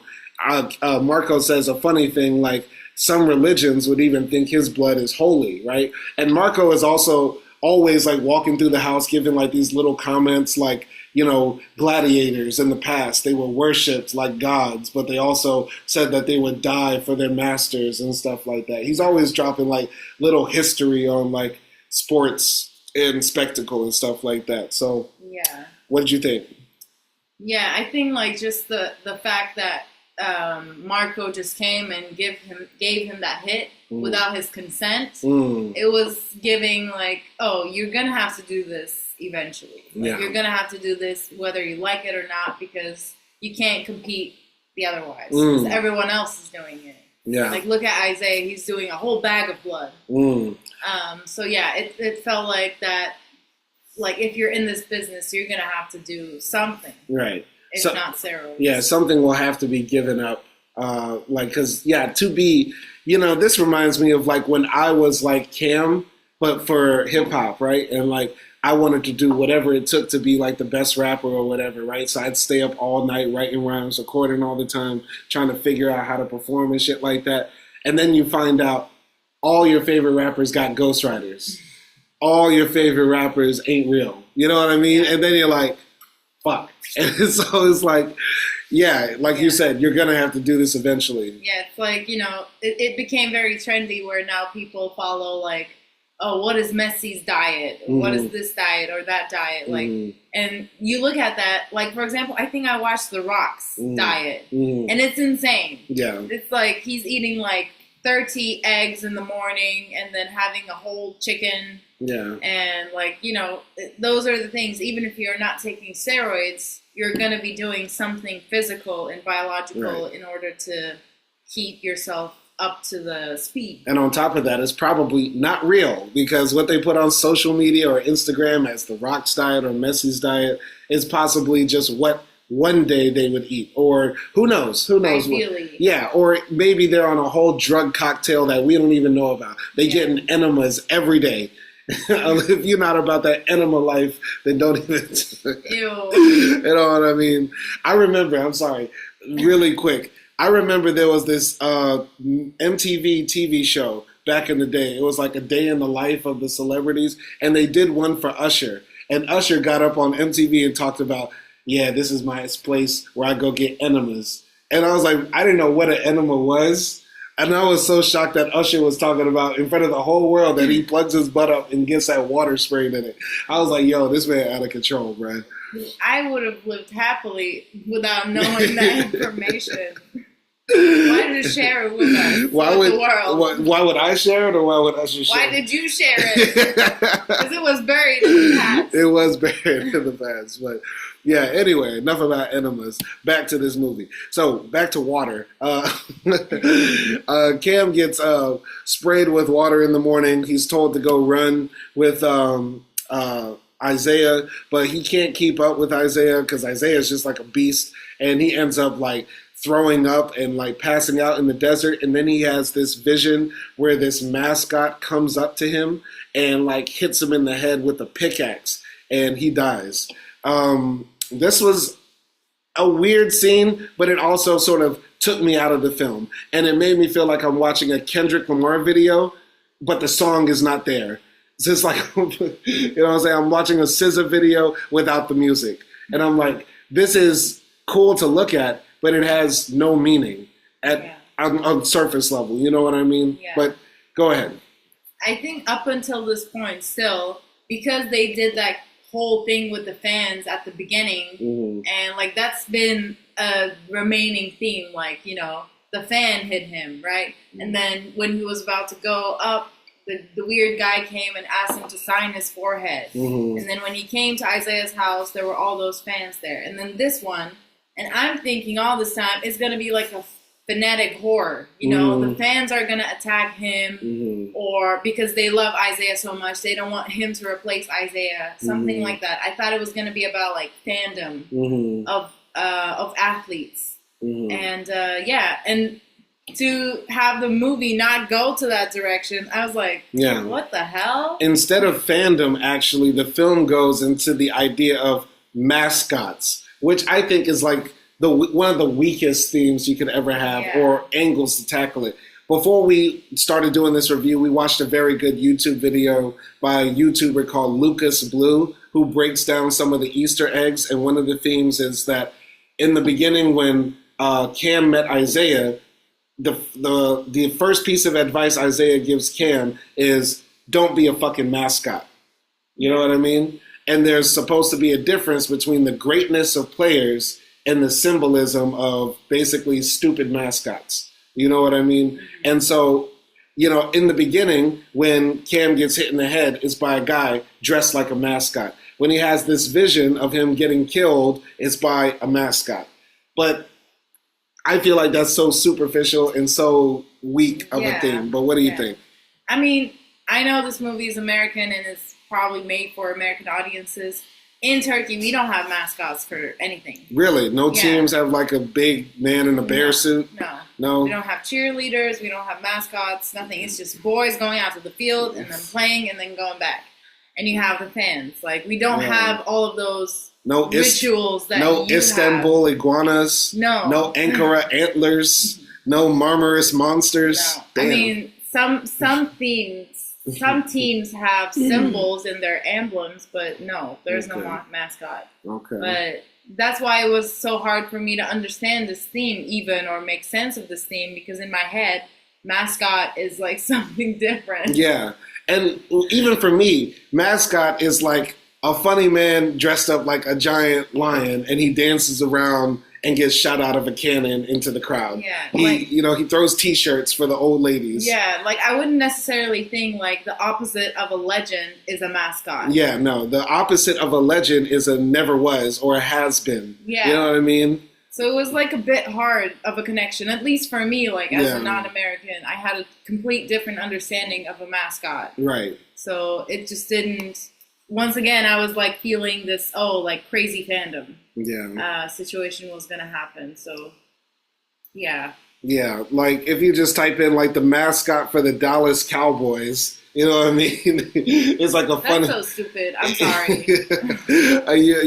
Marco says a funny thing, like, some religions would even think his blood is holy, right? And Marco is also always, like, walking through the house giving, like, these little comments, like, you know, gladiators in the past, they were worshipped like gods, but they also said that they would die for their masters and stuff like that. He's always dropping, like, little history on, like, sports and spectacle and stuff like that. So, yeah, what did you think? Yeah, I think, like, just the fact that Marco just came and gave him that hit without his consent. It was giving, like, oh, you're gonna have to do this eventually. Like, you're gonna have to do this whether you like it or not, because you can't compete the otherwise. Because everyone else is doing it. Yeah. Like, look at Isaiah; he's doing a whole bag of blood. So yeah, it felt like that. Like, if you're in this business, you're gonna have to do something. Right. If not steroids. Yeah, something will have to be given up. Like, because, to be, you know, this reminds me of, like, when I was, like, Cam, but for hip-hop, right? And, like, I wanted to do whatever it took to be like the best rapper or whatever, right? So I'd stay up all night writing rhymes, recording all the time, trying to figure out how to perform and shit like that. And then you find out all your favorite rappers got ghostwriters. All your favorite rappers ain't real. You know what I mean? And then you're like, fuck. And so it's like, yeah, like you said, you're going to have to do this eventually. Yeah, it's like, it became very trendy where now people follow like, oh, what is Messi's diet? What is this diet or that diet? Like, and you look at that, like, for example, I think I watched The Rock's diet, and it's insane. Yeah. It's like he's eating like 30 eggs in the morning and then having a whole chicken. Yeah. And like, those are the things, even if you're not taking steroids, you're going to be doing something physical and biological in order to keep yourself up to the speed. And on top of that, it's probably not real because what they put on social media or Instagram as the Rock's diet or Messi's diet is possibly just what one day they would eat, or who knows? Ideally. Or maybe they're on a whole drug cocktail that we don't even know about. They getting enemas every day. If you're not about that enema life, then don't even. Ew. You know what I mean? I remember. I'm sorry. Really quick. I remember there was this MTV TV show back in the day. It was like a day in the life of the celebrities, and they did one for Usher. And Usher got up on MTV and talked about, yeah, this is my place where I go get enemas. And I was like, I didn't know what an enema was. And I was so shocked that Usher was talking about in front of the whole world that he plugs his butt up and gets that water sprayed in it. I was like, yo, this man out of control, bro. I would have lived happily without knowing that information. Why did you share it with us? The world? Why would I share it, or why would Usher share it? Why did you share it? Because it was buried in the past. It was buried in the past. But yeah, anyway, enough about enemas. Back to this movie. So, back to water. Cam gets sprayed with water in the morning. He's told to go run with Isaiah, but he can't keep up with Isaiah because Isaiah is just like a beast, and he ends up like throwing up and like passing out in the desert. And then he has this vision where this mascot comes up to him and like hits him in the head with a pickaxe, and he dies. This was a weird scene, but it also sort of took me out of the film, and it made me feel like I'm watching a Kendrick Lamar video, but the song is not there. It's just like, you know what I'm saying? I'm watching a SZA video without the music, and I'm like, this is cool to look at, but it has no meaning on surface level. You know what I mean? Yeah. But go ahead. I think up until this point still, because they did that whole thing with the fans at the beginning, and like that's been a remaining theme, like, the fan hit him, right? And then when he was about to go up, the weird guy came and asked him to sign his forehead. And then when he came to Isaiah's house, there were all those fans there. And then this one, and I'm thinking all this time, it's going to be like a fanatic horror. The fans are going to attack him, or because they love Isaiah so much, they don't want him to replace Isaiah. Something like that. I thought it was going to be about like fandom of athletes. And and to have the movie not go to that direction, I was like, what the hell? Instead of fandom, actually, the film goes into the idea of mascots, which I think is like one of the weakest themes you could ever have, or angles to tackle it. Before we started doing this review, we watched a very good YouTube video by a YouTuber called Lucas Blue, who breaks down some of the Easter eggs. And one of the themes is that in the beginning, when Cam met Isaiah, the first piece of advice Isaiah gives Cam is, don't be a fucking mascot. You know what I mean? And there's supposed to be a difference between the greatness of players and the symbolism of basically stupid mascots. You know what I mean? And so, in the beginning, when Cam gets hit in the head, it's by a guy dressed like a mascot. When he has this vision of him getting killed, it's by a mascot. But I feel like that's so superficial and so weak of a thing. But what do you think? I mean, I know this movie is American and it's probably made for American audiences. In Turkey, we don't have mascots for anything. Really? No teams have like a big man in a bear suit? No. We don't have cheerleaders. We don't have mascots. Nothing. It's just boys going out to the field and then playing and then going back. and you have the fans. Like, we don't have all of those rituals that no you Istanbul have. iguanas. No Ankara antlers. No marmoris monsters. No. Damn. I mean, some teams have symbols in their emblems, but no, there's no mascot. Okay. But that's why it was so hard for me to understand this theme even, or make sense of this theme, because in my head, mascot is like something different. Yeah. And even for me, mascot is like a funny man dressed up like a giant lion, and he dances around and gets shot out of a cannon into the crowd. Yeah, he throws T-shirts for the old ladies. Yeah, like I wouldn't necessarily think like the opposite of a legend is a mascot. Yeah, no, the opposite of a legend is a never was or a has been. Yeah. You know what I mean? So it was like a bit hard of a connection, at least for me, like as a non-American. I had a complete different understanding of a mascot. Right. So it just didn't, once again, I was like feeling this, like crazy fandom. Yeah. Situation was going to happen. So, yeah. Yeah, like if you just type in like the mascot for the Dallas Cowboys, you know what I mean? It's like a funny. That's so stupid. I'm sorry.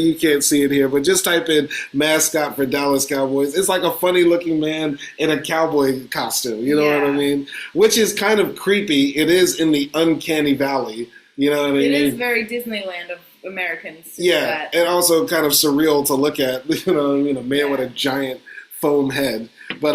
You can't see it here, but just type in mascot for Dallas Cowboys. It's like a funny looking man in a cowboy costume. You know what I mean? Which is kind of creepy. It is in the uncanny valley. You know what I mean? It is very Disneyland of Americans. Yeah, and also kind of surreal to look at. You know what I mean? A man with a giant foam head. But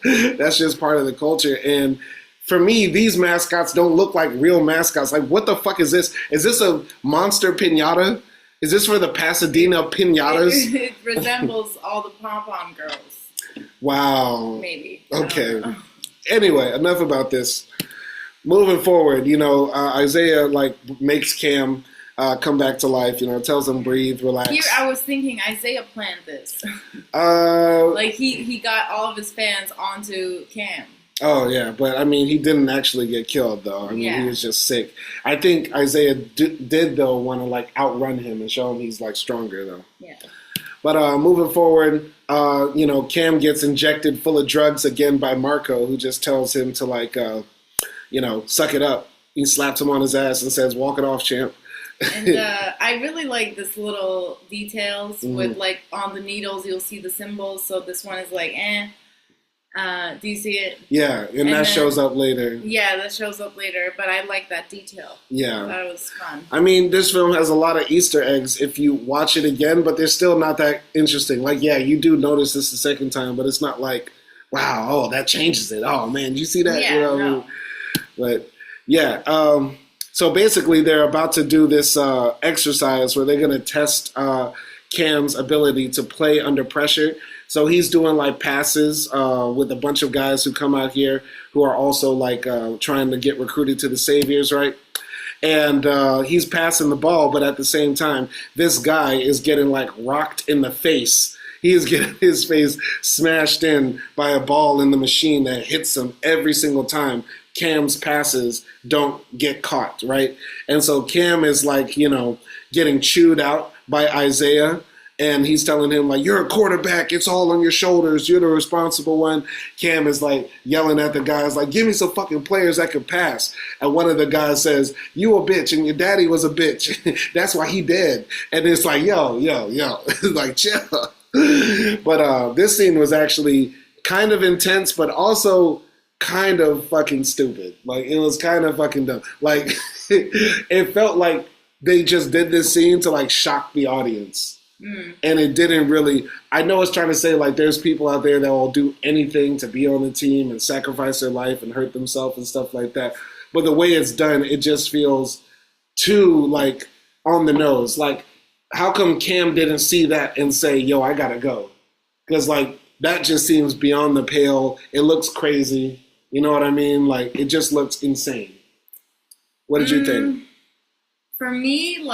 that's just part of the culture. And for me, these mascots don't look like real mascots. Like, what the fuck is this? Is this a monster piñata? Is this for the Pasadena piñatas? It resembles all the pom-pom girls. Wow. Maybe. Okay. Anyway, enough about this. Moving forward, Isaiah makes Cam come back to life, tells him breathe, relax. Here I was thinking Isaiah planned this. He got all of his fans onto Cam. Oh, yeah, but I mean, he didn't actually get killed, though. I mean, he was just sick. I think Isaiah did, though, want to, outrun him and show him he's, stronger, though. Yeah. But moving forward, Cam gets injected full of drugs again by Marco, who just tells him to, suck it up. He slaps him on his ass and says, walk it off, champ. And I really like this little details with on the needles you'll see the symbols. So this one is do you see it? Yeah, and that shows up later. Yeah, that shows up later, but I like that detail. Yeah. I thought it was fun. I mean, this film has a lot of Easter eggs if you watch it again, but they're still not that interesting. You do notice this the second time, but it's not wow, that changes it. Oh, man, you see that? Yeah, no. But, yeah, so basically, they're about to do this exercise where they're going to test Cam's ability to play under pressure. So he's doing passes with a bunch of guys who come out here who are also trying to get recruited to the Saviors, right? And he's passing the ball, but at the same time, this guy is getting rocked in the face. He is getting his face smashed in by a ball in the machine that hits him every single time Cam's passes don't get caught, right? And so Cam is getting chewed out by Isaiah, and he's telling him you're a quarterback, it's all on your shoulders, you're the responsible one. Cam is yelling at the guys give me some fucking players that can pass. And one of the guys says, you a bitch and your daddy was a bitch. That's why he dead. And it's yo. Chill. But this scene was actually kind of intense, but also kind of fucking stupid. It was kind of fucking dumb. It felt like they just did this scene to shock the audience. And it didn't really. I know it's trying to say there's people out there that will do anything to be on the team and sacrifice their life and hurt themselves and stuff like that. But the way it's done, it just feels too on the nose. How come Cam didn't see that and say, yo, I gotta go? Because that just seems beyond the pale. It looks crazy. You know what I mean? It just looks insane. What did you think? For me,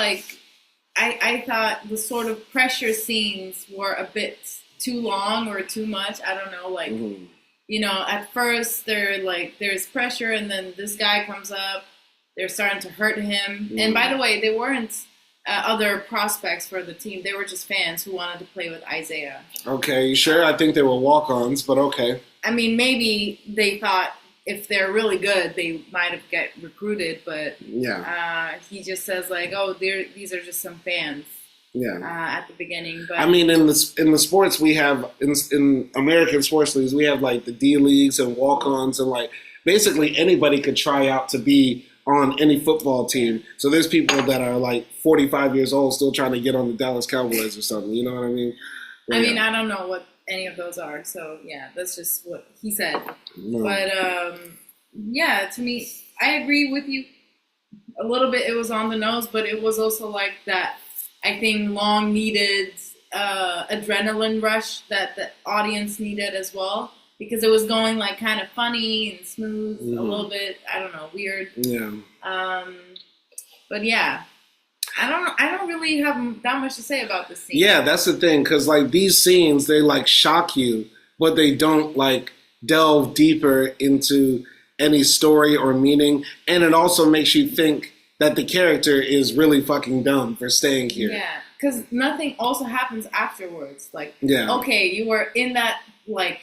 I thought the sort of pressure scenes were a bit too long or too much. I don't know. At first they're there's pressure, and then this guy comes up. They're starting to hurt him. And by the way, they weren't other prospects for the team. They were just fans who wanted to play with Isaiah. Okay, you sure? I think they were walk-ons, but okay. I mean, maybe they thought if they're really good, they might have get recruited, but he just says like, oh, these are just some fans. At the beginning, but I mean, in the sports we have in American sports leagues, we have like the D leagues and walk-ons, and like basically anybody could try out to be on any football team. So there's people that are like 45 years old still trying to get on the Dallas Cowboys or something. You know what I mean? But, I mean, I don't know what any of those are. So yeah, that's just what he said. No. But to me, I agree with you a little bit. It was on the nose, but it was also like that. I think long needed adrenaline rush that the audience needed as well, because it was going like kind of funny and smooth, a little bit, I don't know, weird. Yeah. But yeah, I don't really have that much to say about this scene. Yeah, that's the thing, because like these scenes, they like shock you, but they don't like delve deeper into any story or meaning, and it also makes you think that the character is really fucking dumb for staying here. Yeah, because nothing also happens afterwards. Like, okay, you were in that, like,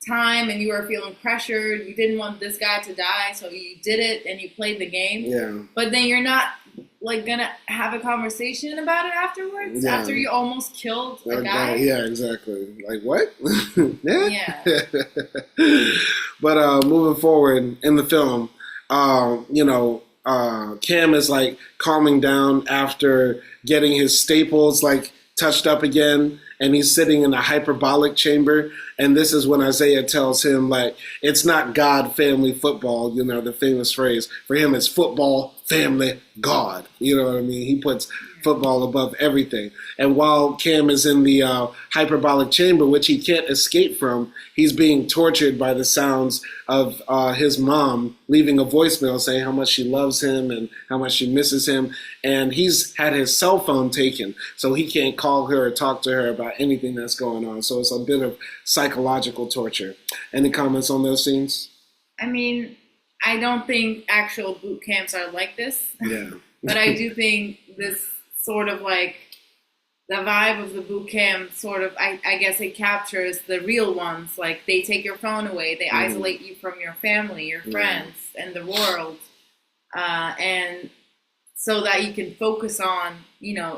time and you were feeling pressured. You didn't want this guy to die, so you did it and you played the game. Yeah. But then you're not, like, gonna have a conversation about it afterwards? Yeah. After you almost killed a guy? Yeah, exactly. Like, what? Yeah. But moving forward in the film, Cam is like calming down after getting his staples like touched up again, and he's sitting in a hyperbolic chamber. And this is when Isaiah tells him like it's not God, family, football. You know, the famous phrase for him is football, family, God. You know what I mean? He puts football above everything. And while Cam is in the hyperbolic chamber, which he can't escape from, he's being tortured by the sounds of his mom leaving a voicemail saying how much she loves him and how much she misses him. And he's had his cell phone taken, so he can't call her or talk to her about anything that's going on. So it's a bit of psychological torture. Any comments on those scenes? I mean, I don't think actual boot camps are like this. Yeah. But I do think this sort of like the vibe of the boot camp sort of, I guess it captures the real ones. Like they take your phone away, they isolate you from your family, your friends, and the world. And so that you can focus on,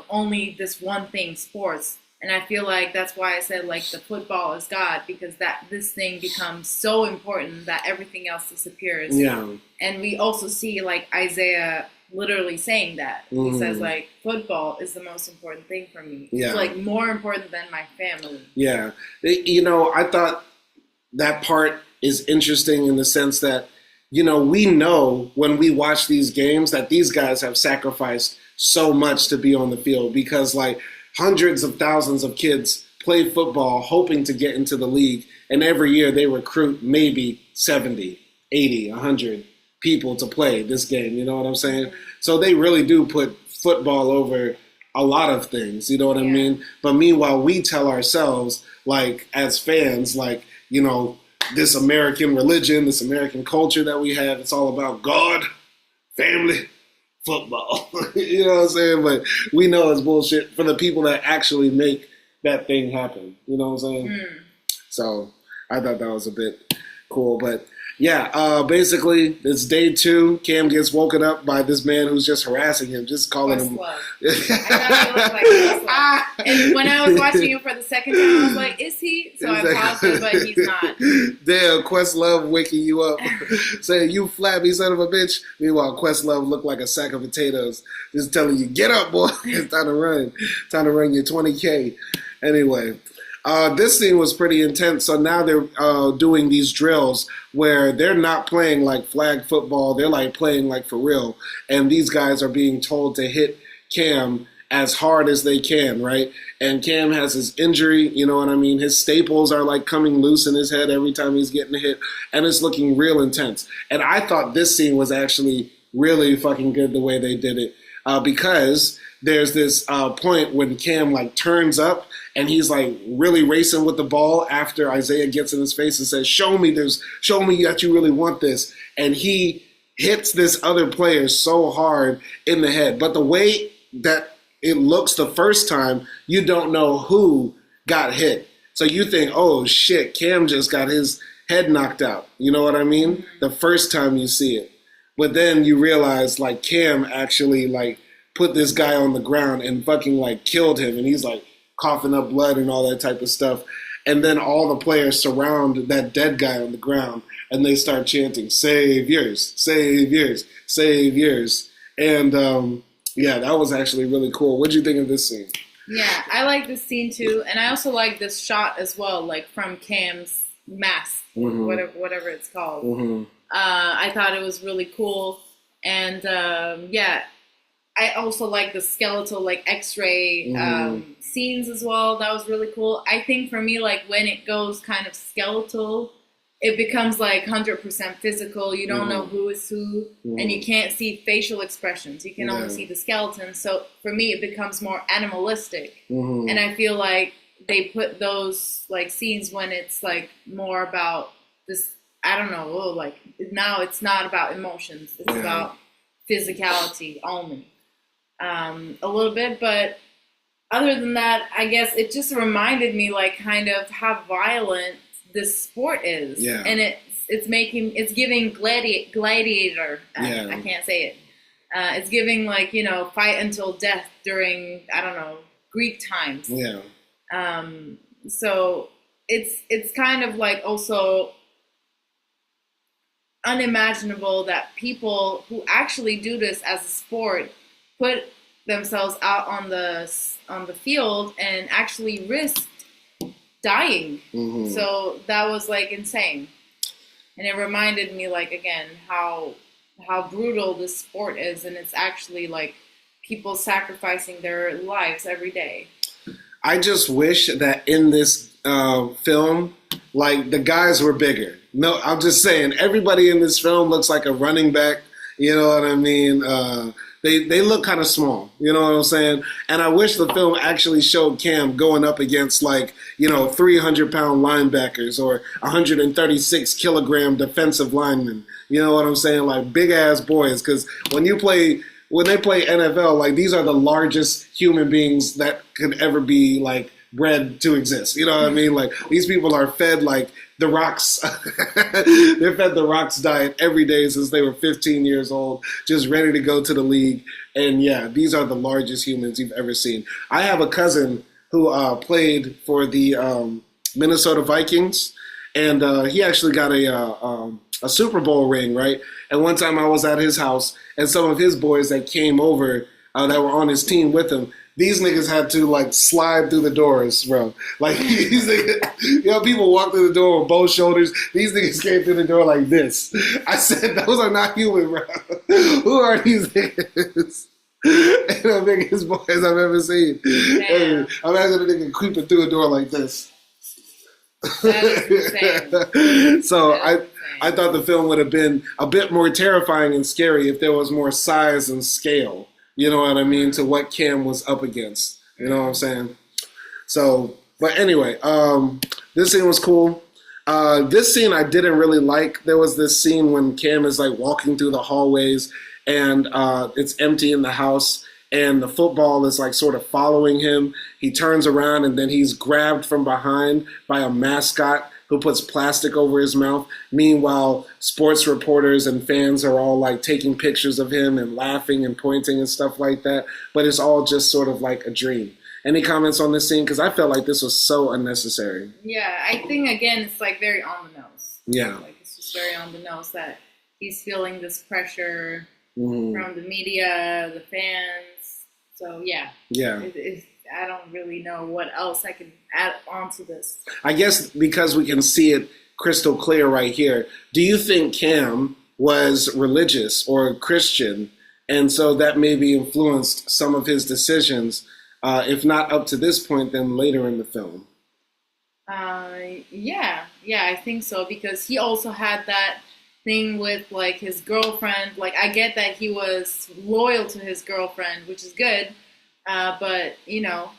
only this one thing, sports. And I feel like that's why I said like the football is God, because this thing becomes so important that everything else disappears. Yeah. And we also see like Isaiah literally saying that. He says like football is the most important thing for me. Yeah. It's like more important than my family. Yeah. I thought that part is interesting in the sense that, we know when we watch these games that these guys have sacrificed so much to be on the field, because like hundreds of thousands of kids play football hoping to get into the league, and every year they recruit maybe 70, 80, 100 people to play this game, you know what I'm saying? So they really do put football over a lot of things, you know what I mean? But meanwhile, we tell ourselves, like, as fans, like, this American religion, this American culture that we have, it's all about God, family, football. You know what I'm saying? But we know it's bullshit for the people that actually make that thing happen. You know what I'm saying? So I thought that was a bit cool. But yeah, basically it's day 2. Cam gets woken up by this man who's just harassing him, just calling him. I thought he looked like Questlove. And when I was watching him for the second time, I was like, is he? So I paused it, but he's not. Damn, Questlove waking you up, saying, you flabby son of a bitch. Meanwhile, Questlove looked like a sack of potatoes, just telling you, get up, boy. It's time to run. Time to run your 20K. Anyway. This scene was pretty intense. So now they're doing these drills where they're not playing like flag football. They're like playing like for real. And these guys are being told to hit Cam as hard as they can, right? And Cam has his injury, you know what I mean? His staples are like coming loose in his head every time he's getting a hit. And it's looking real intense. And I thought this scene was actually really fucking good the way they did it. Because there's this point when Cam like turns up and he's like really racing with the ball after Isaiah gets in his face and says, show me that you really want this. And he hits this other player so hard in the head. But the way that it looks the first time, you don't know who got hit. So you think, oh shit, Cam just got his head knocked out. You know what I mean? The first time you see it. But then you realize, like, Cam actually, like, put this guy on the ground and fucking, like, killed him. And he's, like, coughing up blood and all that type of stuff. And then all the players surround that dead guy on the ground. And they start chanting, "Saviors, saviors, saviors." And, yeah, that was actually really cool. What did you think of this scene? Yeah, I like this scene too. And I also like this shot as well, like, from Cam's mask, whatever it's called. I thought it was really cool. And, yeah, I also like the skeletal, like, X-ray scenes as well. That was really cool. I think for me, like, when it goes kind of skeletal, it becomes, like, 100% physical. You don't know who is who, and you can't see facial expressions. You can only see the skeleton. So for me, it becomes more animalistic. And I feel like they put those, like, scenes when it's, like, more about this, I don't know, like, now it's not about emotions. It's about physicality only. A little bit, but other than that, I guess it just reminded me, like, kind of how violent this sport is. And it's giving gladiator. I can't say it. It's giving, like, you know, fight until death during, I don't know, Greek times. So it's kind of like also unimaginable that people who actually do this as a sport put themselves out on the field and actually risked dying. So that was, like, insane. And it reminded me, like, again, how brutal this sport is, and it's actually, like, people sacrificing their lives every day. I just wish that in this film, like, the guys were bigger. No, I'm just saying, everybody in this film looks like a running back. You know what I mean? They look kind of small. You know what I'm saying? And I wish the film actually showed Cam going up against, like, you know, 300-pound linebackers or 136-kilogram defensive linemen. You know what I'm saying? Like, big-ass boys. Because when they play NFL, like, these are the largest human beings that could ever be, like, bred to exist. You know what I mean? Like, these people are fed, like, the Rock's. They're fed the Rock's diet every day since they were 15 years old, just ready to go to the league. And yeah, these are the largest humans you've ever seen. I have a cousin who played for the Minnesota Vikings, and he actually got a Super Bowl ring, right? And one time I was at his house, and some of his boys that came over that were on his team with him, these niggas had to, like, slide through the doors, bro. Like, these niggas, you know, people walk through the door with both shoulders. These niggas came through the door like this. I said, those are not human, bro. Who are these niggas? And the biggest boys I've ever seen. And imagine a nigga creeping through a door like this. That is insane. So I thought the film would have been a bit more terrifying and scary if there was more size and scale. You know what I mean? To what Cam was up against. You know what I'm saying? So, but anyway, this scene was cool. This scene I didn't really like. There was this scene when Cam is, like, walking through the hallways and it's empty in the house and the football is, like, sort of following him. He turns around and then he's grabbed from behind by a mascot who puts plastic over his mouth. Meanwhile, sports reporters and fans are all, like, taking pictures of him and laughing and pointing and stuff like that. But it's all just sort of like a dream. Any comments on this scene? Because I felt like this was so unnecessary. Yeah, I think, again, it's, like, very on the nose. Yeah. Like, it's just very on the nose that he's feeling this pressure from the media, the fans. So, yeah. Yeah. I don't really know what else I can add on to this. I guess because we can see it crystal clear right here, do you think Cam was religious or Christian, and so that maybe influenced some of his decisions, if not up to this point, then later in the film? Yeah, I think so, because he also had that thing with, like, his girlfriend. Like, I get that he was loyal to his girlfriend, which is good. But, you know,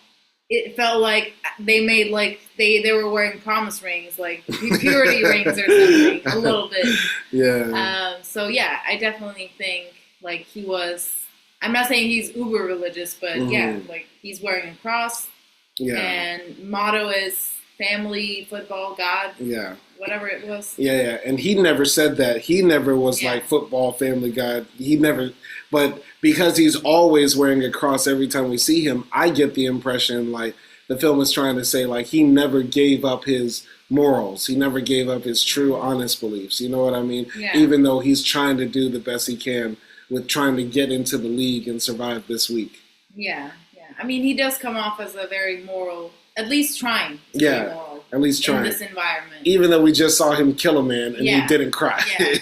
it felt like they made, like, they were wearing promise rings, like purity rings or something, a little bit. Yeah. So, yeah, I definitely think, like, he was, I'm not saying he's uber religious, but, yeah, like, he's wearing a cross. Yeah. And motto is family, football, God. Yeah. whatever it was. Yeah, and he never said that. He never was like football, Family Guy. He never, but because he's always wearing a cross every time we see him, I get the impression like the film is trying to say like he never gave up his morals. He never gave up his true, honest beliefs. You know what I mean? Yeah. Even though he's trying to do the best he can with trying to get into the league and survive this week. Yeah. I mean, he does come off as a very moral, at least trying to be moral. At least trying. In this environment. Even though we just saw him kill a man and he didn't cry. Yeah.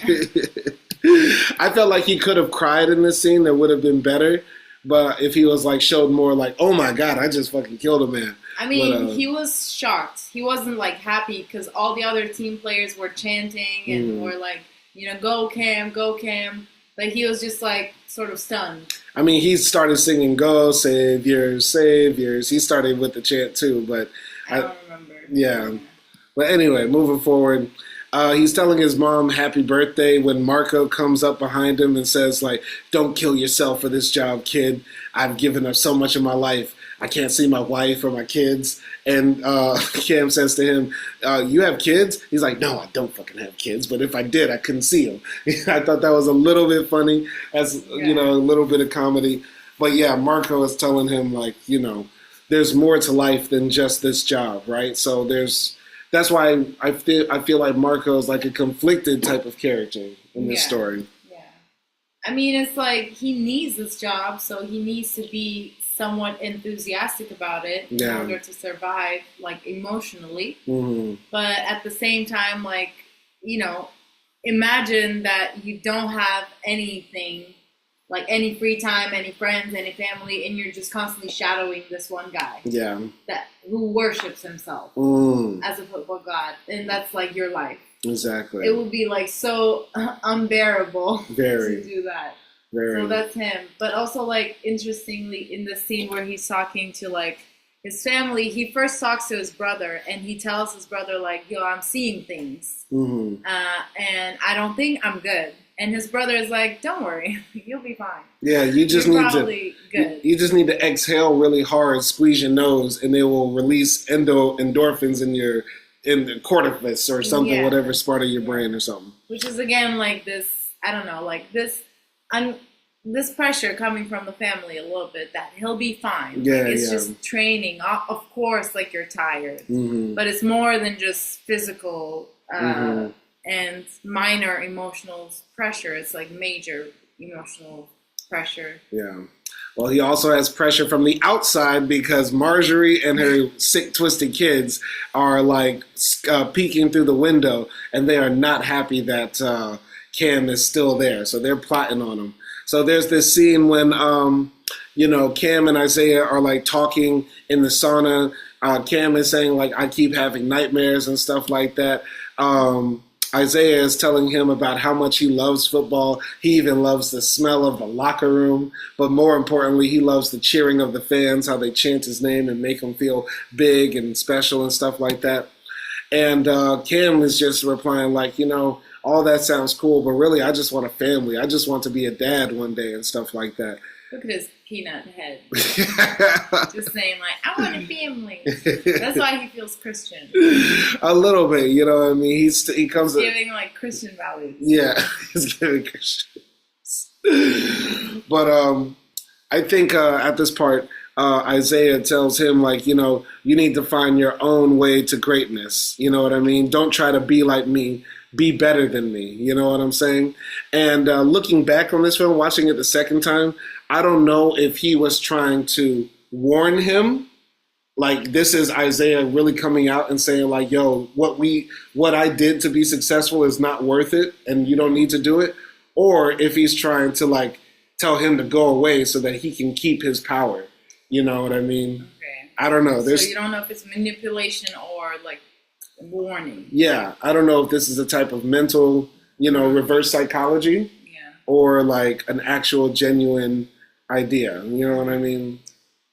I felt like he could have cried in this scene. That would have been better. But if he was like showed more like, oh my God, I just fucking killed a man. I mean, he was shocked. He wasn't like happy because all the other team players were chanting and were like, go Cam, go Cam. But he was just like sort of stunned. I mean, he started singing "Go Saviors, Saviors." He started with the chant too, but I don't remember. Yeah, but anyway, moving forward, he's telling his mom happy birthday when Marco comes up behind him and says, like, "Don't kill yourself for this job, kid. I've given up so much of my life. I can't see my wife or my kids." And Cam says to him, "You have kids?" He's like, "No, I don't fucking have kids. But if I did, I couldn't see them." I thought that was a little bit funny, as a little bit of comedy. But yeah, Marco is telling him like, there's more to life than just this job, right? So that's why I feel like Marco is like a conflicted type of character in this story. Yeah, I mean, it's like he needs this job, so he needs to be somewhat enthusiastic about it in order to survive, like, emotionally. Mm-hmm. But at the same time, like, imagine that you don't have anything, like any free time, any friends, any family, and you're just constantly shadowing this one guy. Yeah. Who worships himself as a football god. And that's like your life. Exactly. It would be like so unbearable to do that. So that's him. But also, like, interestingly, in the scene where he's talking to, like, his family, he first talks to his brother, and he tells his brother, like, yo, I'm seeing things. Mm-hmm. And I don't think I'm good. And his brother is like, don't worry, you'll be fine. Yeah, you just need you just need to exhale really hard, squeeze your nose, and it will release endorphins in the cortex or something, whatever part of your brain or something. Which is, again, like this, I don't know, like this pressure coming from the family a little bit that he'll be fine. Yeah, it's just training. Of course, like, you're tired, but it's more than just physical and minor emotional pressure. It's like major emotional pressure. Yeah. Well, he also has pressure from the outside because Marjorie and her sick, twisted kids are like peeking through the window, and they are not happy that Cam is still there. So they're plotting on him. So there's this scene when, Cam and Isaiah are like talking in the sauna. Cam is saying like, I keep having nightmares and stuff like that. Isaiah is telling him about how much he loves football. He even loves the smell of the locker room. But more importantly, he loves the cheering of the fans, how they chant his name and make him feel big and special and stuff like that. And Cam is just replying like, all that sounds cool, but really I just want a family. I just want to be a dad one day and stuff like that. Look at his peanut head. Just saying, like, I want a family. That's why he feels Christian. A little bit, you know what I mean? He comes giving, like, Christian values. Yeah, he's giving Christian. But I think at this part, Isaiah tells him, like, you need to find your own way to greatness. You know what I mean? Don't try to be like me. Be better than me. You know what I'm saying? And looking back on this film, watching it the second time, I don't know if he was trying to warn him. Like, this is Isaiah really coming out and saying, like, yo, what I did to be successful is not worth it, and you don't need to do it. Or if he's trying to, like, tell him to go away so that he can keep his power. You know what I mean? Okay. I don't know. So you don't know if it's manipulation or, like, warning. Yeah, I don't know if this is a type of mental, reverse psychology, or like an actual genuine idea. You know what I mean?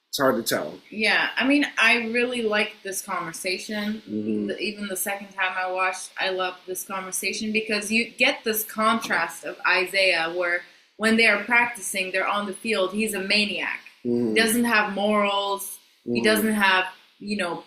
It's hard to tell. Yeah, I mean, I really liked this conversation. Mm-hmm. Even the second time I watched, I loved this conversation because you get this contrast of Isaiah where when they are practicing, they're on the field, he's a maniac. Mm-hmm. He doesn't have morals. Mm-hmm. He doesn't have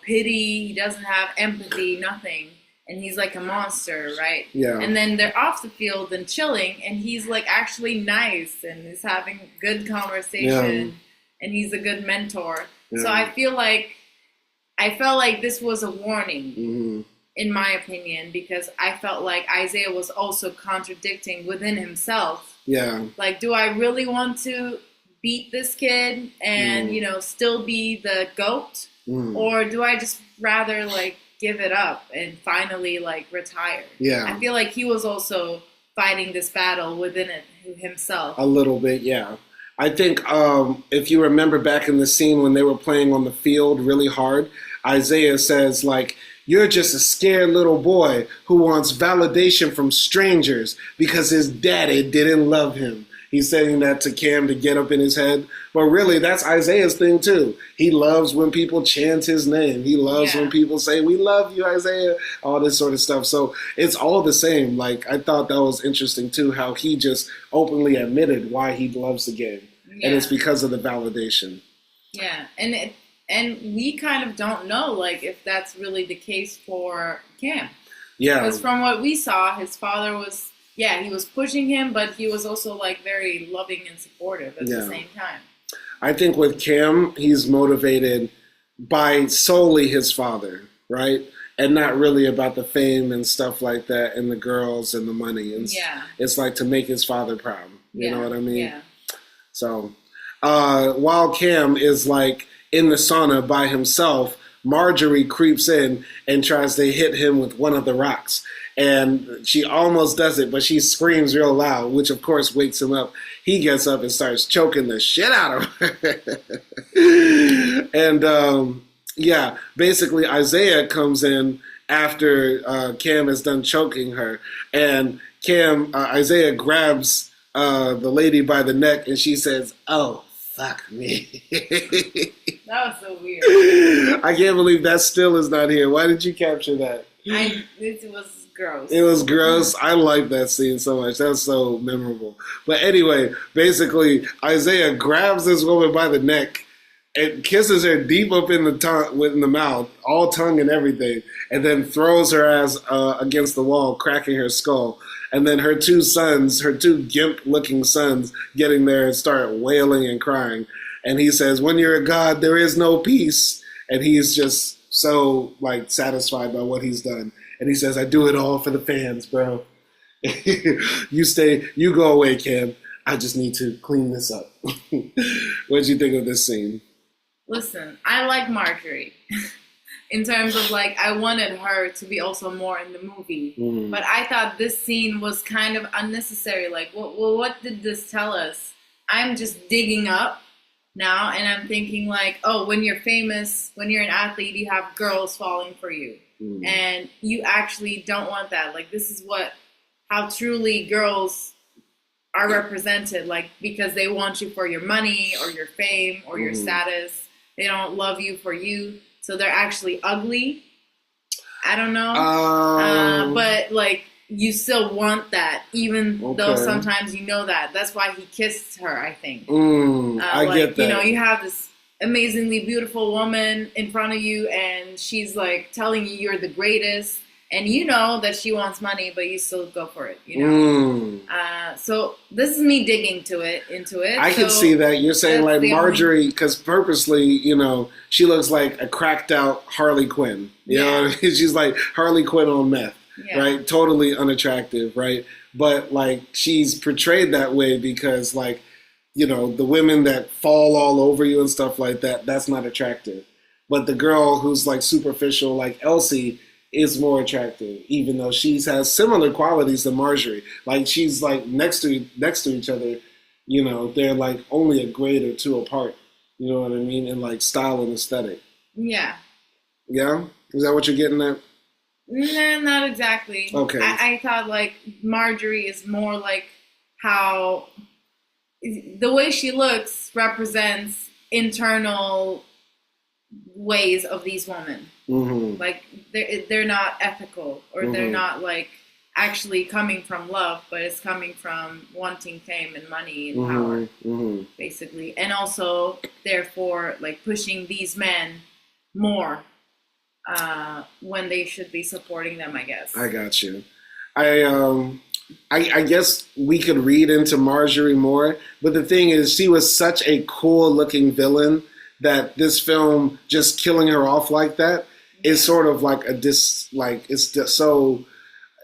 pity, he doesn't have empathy, nothing. and he's like a monster, right? Yeah. And then they're off the field and chilling, and he's like actually nice and is having good conversation, and he's a good mentor. So I felt like this was a warning, in my opinion, because I felt like Isaiah was also contradicting within himself. Yeah. Like, do I really want to beat this kid and, still be the GOAT? Or do I just rather, like, give it up and finally, like, retire? Yeah. I feel like he was also fighting this battle within himself. A little bit, yeah. I think if you remember back in the scene when they were playing on the field really hard, Isaiah says, like, you're just a scared little boy who wants validation from strangers because his daddy didn't love him. He's saying that to Cam to get up in his head. But really, that's Isaiah's thing, too. He loves when people chant his name. He loves when people say, we love you, Isaiah, all this sort of stuff. So it's all the same. Like, I thought that was interesting, too, how he just openly admitted why he loves the game. Yeah. And it's because of the validation. Yeah, and we kind of don't know, like, if that's really the case for Cam. Yeah. Because from what we saw, his father was... Yeah, he was pushing him, but he was also, like, very loving and supportive at the same time. I think with Cam, he's motivated by solely his father, right? And not really about the fame and stuff like that and the girls and the money. It's like to make his father proud. You know what I mean? Yeah. So, while Cam is, like, in the sauna by himself, Marjorie creeps in and tries to hit him with one of the rocks. And she almost does it, but she screams real loud, which of course wakes him up. He gets up and starts choking the shit out of her. And basically Isaiah comes in after Cam is done choking her. And Isaiah grabs the lady by the neck and she says, "Oh, fuck me." That was so weird. I can't believe that still is not here. Why did you capture that? It was gross. It was gross. I like that scene so much. That's so memorable. But anyway, basically, Isaiah grabs this woman by the neck and kisses her deep up in the mouth, all tongue and everything, and then throws her ass against the wall, cracking her skull. And then her two gimp-looking sons, get in there and start wailing and crying. And he says, "When you're a god, there is no peace." And he's just so, like, satisfied by what he's done. And he says, "I do it all for the fans, bro." You go away, Cam. I just need to clean this up. What did you think of this scene? Listen, I like Marjorie. In terms of, like, I wanted her to be also more in the movie. But I thought this scene was kind of unnecessary. Like, what did this tell us? I'm just digging up now, and I'm thinking, like, oh, when you're famous, when you're an athlete, you have girls falling for you. And you actually don't want that. Like, this is how truly girls are represented, like, because they want you for your money or your fame or your status. They don't love you for you. So they're actually ugly. I don't know. But, like, you still want that, even though sometimes you know that. That's why he kissed her, I think. I get that. You know, you have this amazingly beautiful woman in front of you, and she's, like, telling you you're the greatest. And you know that she wants money, but you still go for it, you know? So this is me digging into it. I can see that. You're saying, like, Marjorie, because purposely, you know, she looks like a cracked out Harley Quinn. You know what I mean? She's like Harley Quinn on meth, right? Totally unattractive, right? But, like, she's portrayed that way because, like, you know, the women that fall all over you and stuff like that, that's not attractive. But the girl who's, like, superficial, like Elsie, is more attractive, even though she has similar qualities to Marjorie. Like, she's, like, next to each other, you know, they're, like, only a grade or two apart. You know what I mean? In, like, style and aesthetic. Yeah. Yeah? Is that what you're getting at? Nah, not exactly. Okay. I thought, like, Marjorie is more like how the way she looks represents internal ways of these women. Like, they're not ethical, or they're not, like, actually coming from love, but it's coming from wanting fame and money and power, basically. And also, therefore, like, pushing these men more when they should be supporting them, I guess. I got you. I guess we could read into Marjorie more, but the thing is, she was such a cool-looking villain that this film just killing her off like that is sort of like it's just so.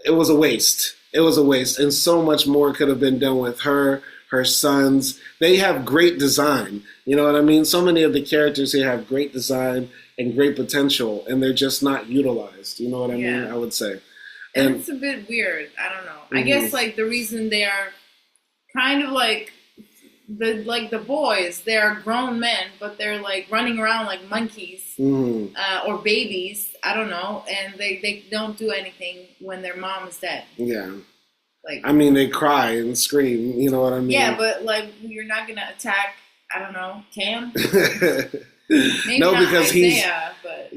It was a waste. It was a waste, and so much more could have been done with her, her sons. They have great design. You know what I mean? So many of the characters here have great design and great potential, and they're just not utilized. You know what I mean? I would say. And it's a bit weird. I don't know. I guess like the reason they are kind of like the boys, they are grown men, but they're like running around like monkeys or babies. I don't know, and they don't do anything when their mom is dead. Yeah. Like, I mean, they cry and scream. You know what I mean? Yeah, but like you're not gonna attack. I don't know, Cam. Maybe no, not because Isaiah, but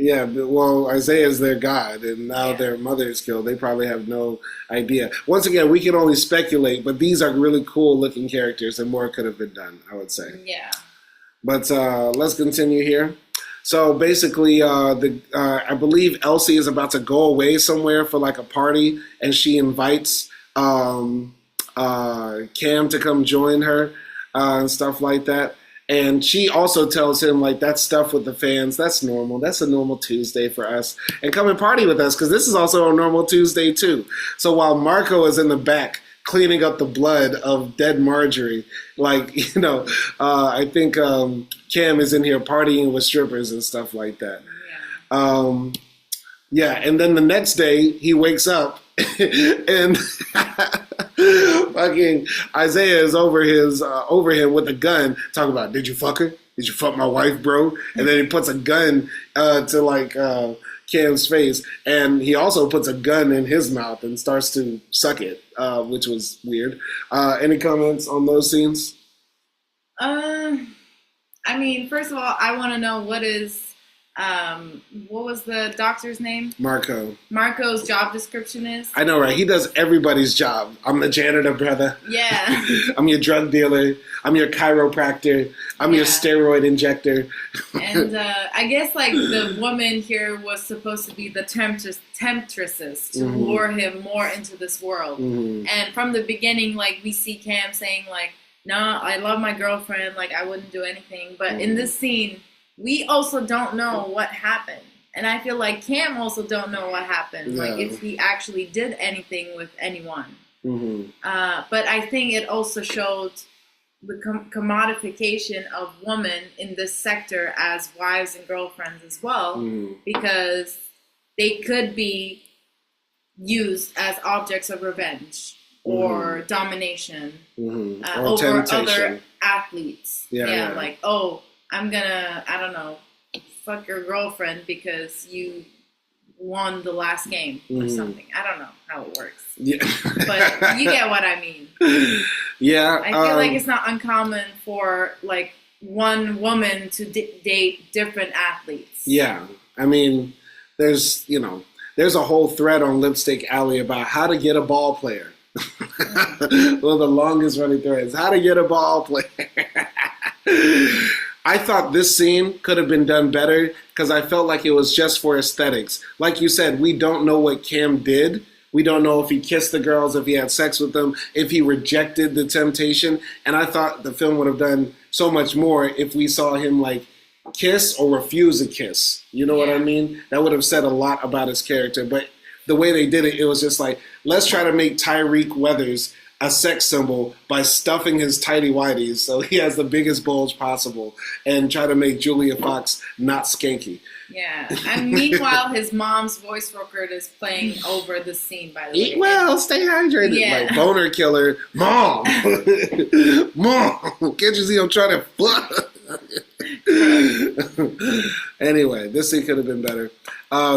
well, Isaiah's their god, and now their mother is killed. They probably have no idea. Once again, we can only speculate, but these are really cool looking characters, and more could have been done, I would say. Yeah. But let's continue here. So basically, I believe Elsie is about to go away somewhere for like a party, and she invites Cam to come join her and stuff like that. And she also tells him, like, that stuff with the fans, that's normal. That's a normal Tuesday for us. And come and party with us, because this is also a normal Tuesday, too. So while Marco is in the back cleaning up the blood of dead Marjorie, like, you know, I think Cam is in here partying with strippers and stuff like that. Yeah, and then the next day, he wakes up, and fucking Isaiah is over him with a gun, talking about, did you fuck her? Did you fuck my wife, bro? And then he puts a gun to like Cam's face, and he also puts a gun in his mouth and starts to suck it, which was weird. Any comments on those scenes? I mean, first of all, I want to know what was the doctor's name? Marco. Marco's job description is? I know, right? He does everybody's job. I'm the janitor, brother. Yeah. I'm your drug dealer. I'm your chiropractor. I'm your steroid injector. And I guess, like, the woman here was supposed to be the temptresses to lure him more into this world. And from the beginning, like, we see Cam saying, like, no, I love my girlfriend. Like, I wouldn't do anything. But in this scene, we also don't know what happened. And I feel like Cam also don't know what happened. Like, if he actually did anything with anyone. But I think it also showed the commodification of women in this sector as wives and girlfriends as well. Because they could be used as objects of revenge or domination or over temptation. Other athletes. Yeah. Like, oh, I'm gonna, I don't know, fuck your girlfriend because you won the last game or something. I don't know how it works. Yeah. But you get what I mean. Yeah. I feel like it's not uncommon for, like, one woman to date different athletes. Yeah. I mean, there's a whole thread on Lipstick Alley about how to get a ball player. One of the longest running threads. How to get a ball player. I thought this scene could have been done better because I felt like it was just for aesthetics. Like you said, we don't know what Cam did. We don't know if he kissed the girls, if he had sex with them, if he rejected the temptation. And I thought the film would have done so much more if we saw him, like, kiss or refuse a kiss. You know what I mean? That would have said a lot about his character. But the way they did it, it was just like, let's try to make Tyreek Weathers a sex symbol by stuffing his tighty whities so he has the biggest bulge possible and try to make Julia Fox not skanky. Yeah. And meanwhile, his mom's voice record is playing over the scene, by the way. Eat well, stay hydrated. Yeah. Like, boner killer. Mom! Mom! Can't you see I'm trying to fuck? Anyway, this scene could have been better.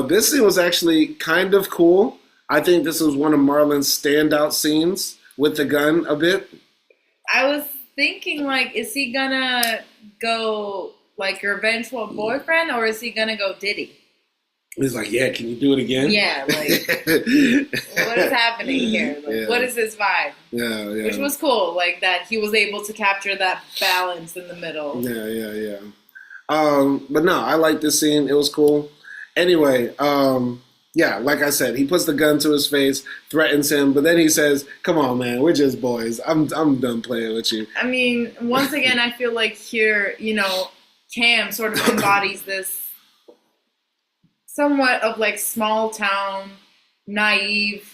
This scene was actually kind of cool. I think this was one of Marlon's standout scenes with the gun a bit. I was thinking, like, is he gonna go, like, your vengeful boyfriend, or is he gonna go Diddy? He's like, yeah, can you do it again? Yeah, like, what is happening here? Like, what is his vibe? Yeah. Which was cool, like, that he was able to capture that balance in the middle. Yeah. But no, I like this scene. It was cool. Anyway, yeah, like I said, he puts the gun to his face, threatens him, but then he says, "Come on, man, we're just boys. I'm done playing with you." I mean, once again, I feel like here, Cam sort of embodies this somewhat of like small town, naive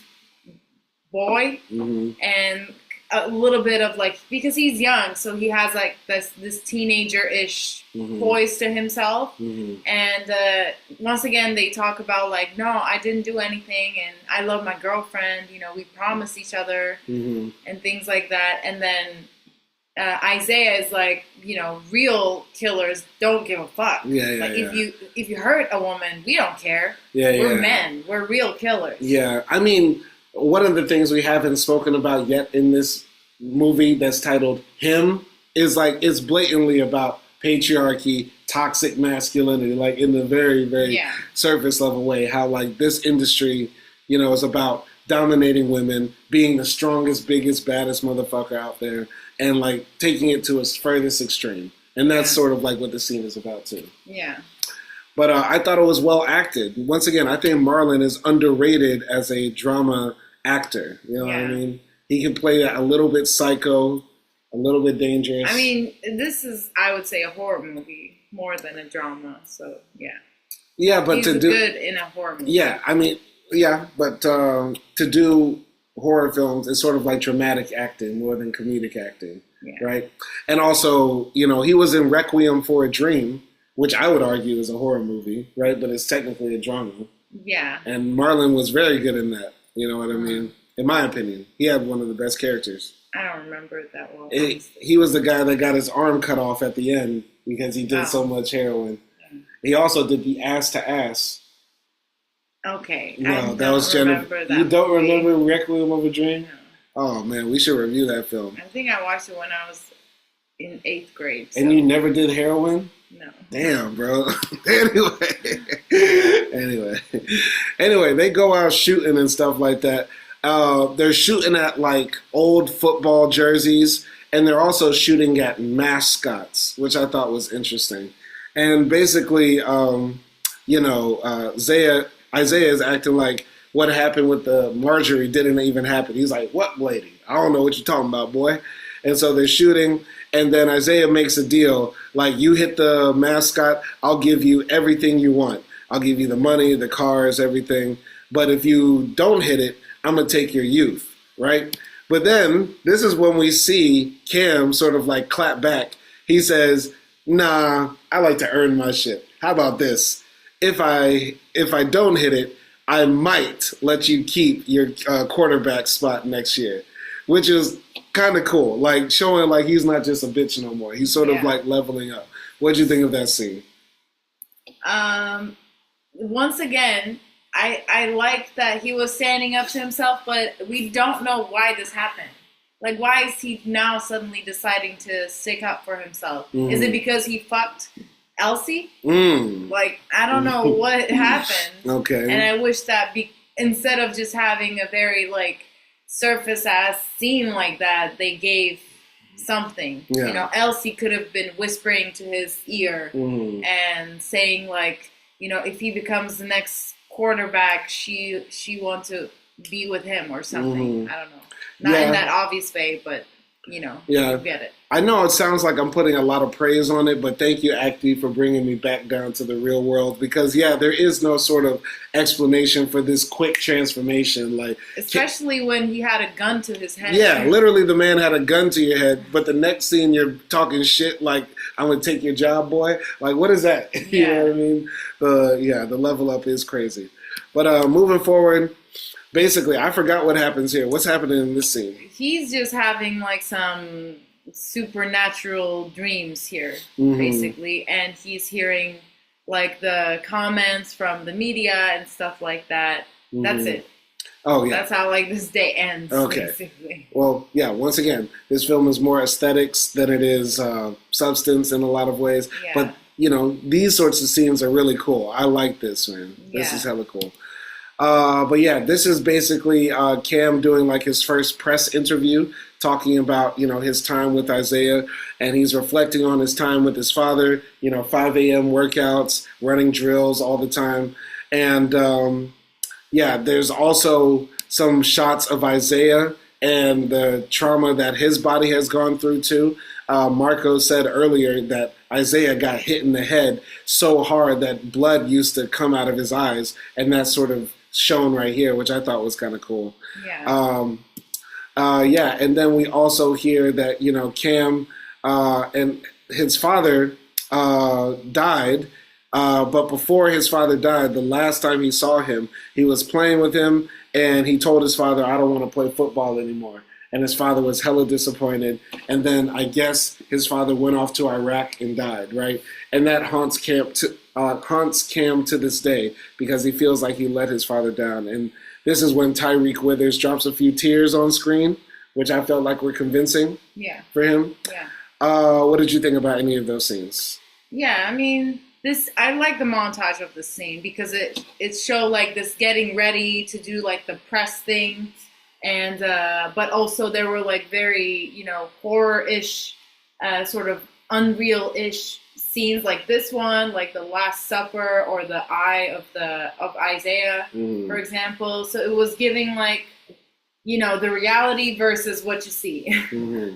boy, and a little bit of like, because he's young, so he has like this teenager-ish poise to himself. And once again, they talk about like, no, I didn't do anything, and I love my girlfriend. We promised each other, and things like that. And then Isaiah is like, real killers don't give a fuck. If you hurt a woman, we don't care. We're men. We're real killers. Yeah, I mean, one of the things we haven't spoken about yet in this movie that's titled Him is like, it's blatantly about patriarchy, toxic masculinity, like in the very, very surface level way, how like this industry, is about dominating women, being the strongest, biggest, baddest motherfucker out there, and like taking it to its furthest extreme. And that's sort of like what the scene is about too. Yeah. But I thought it was well acted. Once again, I think Marlon is underrated as a drama actor. You know what I mean? He can play that a little bit psycho, a little bit dangerous. I mean, this is, I would say, a horror movie more than a drama. So, yeah. Yeah, but he's to do good in a horror movie. Yeah, I mean, but to do horror films is sort of like dramatic acting more than comedic acting, right? And also, he was in Requiem for a Dream, which I would argue is a horror movie, right? But it's technically a drama. Yeah. And Marlon was very good in that. You know what I mean? In my opinion, he had one of the best characters. I don't remember it that well. He was the guy that got his arm cut off at the end because he did so much heroin. He also did the ass to ass. Okay. No, that was Jennifer. You don't remember Requiem of a Dream? No. Oh man, we should review that film. I think I watched it when I was in 8th grade. So. And you never did heroin? No. Damn, bro. Anyway, they go out shooting and stuff like that. They're shooting at like old football jerseys, and they're also shooting at mascots, which I thought was interesting. And basically, Isaiah is acting like what happened with the Marjorie didn't even happen. He's like, "What lady? I don't know what you're talking about, boy." And so they're shooting, and then Isaiah makes a deal, like, you hit the mascot, I'll give you everything you want. I'll give you the money, the cars, everything. But if you don't hit it, I'm going to take your youth, right? But then, this is when we see Cam sort of like clap back. He says, "Nah, I like to earn my shit. How about this? If I don't hit it, I might let you keep your quarterback spot next year," which is kind of cool, like showing like he's not just a bitch no more. He's sort of like leveling up. What'd you think of that scene? Once again, I like that he was standing up to himself, but we don't know why this happened. Like, why is he now suddenly deciding to stick up for himself? Is it because he fucked Elsie? Like, I don't know what happened. Okay. And I wish that instead of just having a very, like, surface-ass scene like that, they gave something. Yeah. Elsie could have been whispering to his ear and saying, like, if he becomes the next quarterback, she wants to be with him or something. I don't know. Not in that obvious way, but, you get it. I know it sounds like I'm putting a lot of praise on it, but thank you, Acti, for bringing me back down to the real world. Because, there is no sort of explanation for this quick transformation. Like, especially when he had a gun to his head. Yeah, literally the man had a gun to your head, but the next scene you're talking shit like, "I'm going to take your job, boy." Like, what is that? You know what I mean? The level up is crazy. But moving forward, basically, I forgot what happens here. What's happening in this scene? He's just having, like, some supernatural dreams here, basically. And he's hearing, like, the comments from the media and stuff like that. That's it. Oh, yeah. That's how, like, this day ends, okay. basically. Well, once again, this film is more aesthetics than it is substance in a lot of ways. Yeah. But, these sorts of scenes are really cool. I like this, man. This is hella cool. But this is basically Cam doing like his first press interview, talking about, his time with Isaiah, and he's reflecting on his time with his father, 5 a.m. workouts, running drills all the time. And yeah, there's also some shots of Isaiah and the trauma that his body has gone through too. Marco said earlier that Isaiah got hit in the head so hard that blood used to come out of his eyes, and that's sort of shown right here, which I thought was kind of cool. Yeah. Yeah, and then we also hear that Cam and his father died. But before his father died, the last time he saw him, he was playing with him, and he told his father, "I don't want to play football anymore." And his father was hella disappointed. And then I guess his father went off to Iraq and died, right? And that haunts Cam to this day because he feels like he let his father down. And this is when Tyreek Withers drops a few tears on screen, which I felt like were convincing for him. Yeah. What did you think about any of those scenes? Yeah, I mean, I like the montage of the scene because it showed like this getting ready to do like the press thing, and but also there were like very horror-ish, sort of unreal-ish scenes like this one, like the Last Supper or the Eye of Isaiah, for example. So it was giving like the reality versus what you see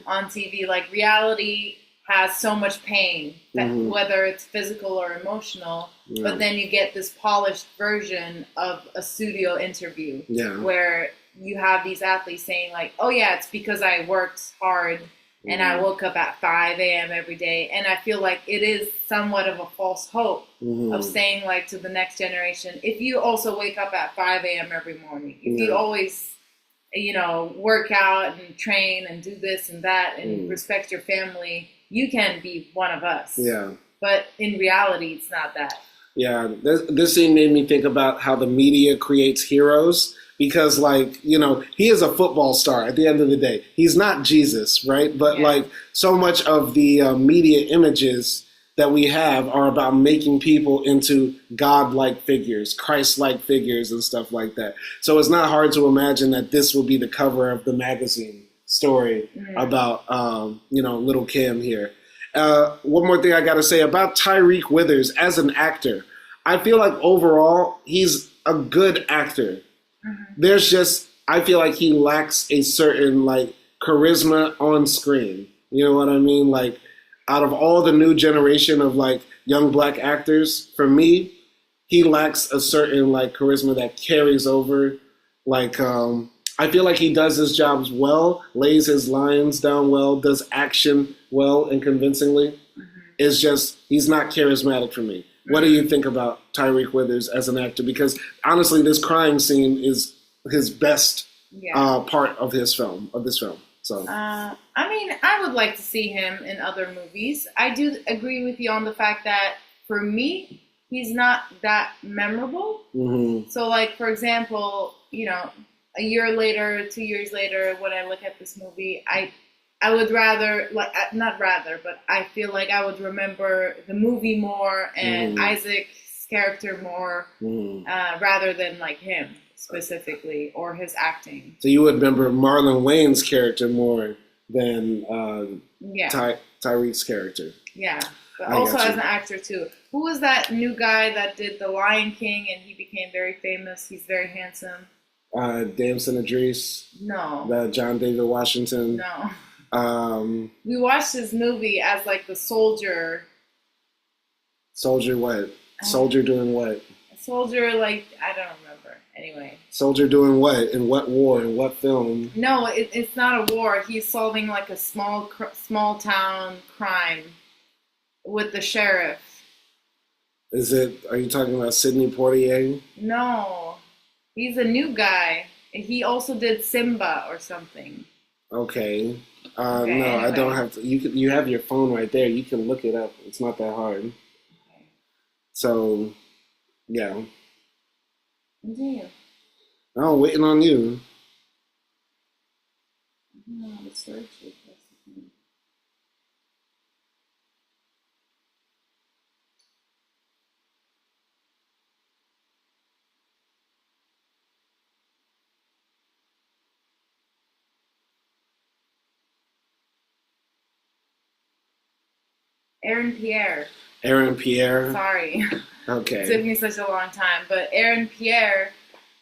on TV. Like reality has so much pain, whether it's physical or emotional, but then you get this polished version of a studio interview where you have these athletes saying like, oh yeah, it's because I worked hard and I woke up at 5 a.m. every day. And I feel like it is somewhat of a false hope of saying like to the next generation, if you also wake up at 5 a.m. every morning, if you always work out and train and do this and that and respect your family, you can be one of us. Yeah. But in reality, it's not that. Yeah. This scene made me think about how the media creates heroes because, like, he is a football star at the end of the day. He's not Jesus, right? But, like, so much of the media images that we have are about making people into God-like figures, Christ-like figures and stuff like that. So it's not hard to imagine that this will be the cover of the magazine story about, little Cam here. One more thing I got to say about Tyreek Withers as an actor. I feel like overall he's a good actor. There's just, I feel like he lacks a certain like charisma on screen. You know what I mean? Like out of all the new generation of like young black actors, for me, he lacks a certain like charisma that carries over. Like, I feel like he does his jobs well, lays his lines down well, does action well and convincingly. It's just, he's not charismatic for me. What do you think about Tyreek Withers as an actor? Because honestly, this crying scene is his best part of this film. So, I mean, I would like to see him in other movies. I do agree with you on the fact that for me, he's not that memorable. So, like for example, a year later, 2 years later, when I look at this movie, I would rather, like, not rather, but I feel like I would remember the movie more and Isaac's character more rather than, like, him specifically or his acting. So you would remember Marlon Wayne's character more than Tyreek's character. Yeah, but also as an actor, too. Who was that new guy that did The Lion King and he became very famous? He's very handsome. Damson Idris. No. John David Washington. No. We watched this movie as like the soldier. Soldier what? Soldier doing what? Soldier, like, I don't remember. Anyway. Soldier doing what? In what war? In what film? No, it's not a war. He's solving like a small town crime with the sheriff. Are you talking about Sidney Poitier? No. He's a new guy. He also did Simba or something. Okay. No, anyway. I don't have to. You have your phone right there. You can look it up. It's not that hard. Okay. So, yeah. Continue. Oh, waiting on you. No, the search is Aaron Pierre. Aaron Pierre. Sorry. Okay. It took me such a long time. But Aaron Pierre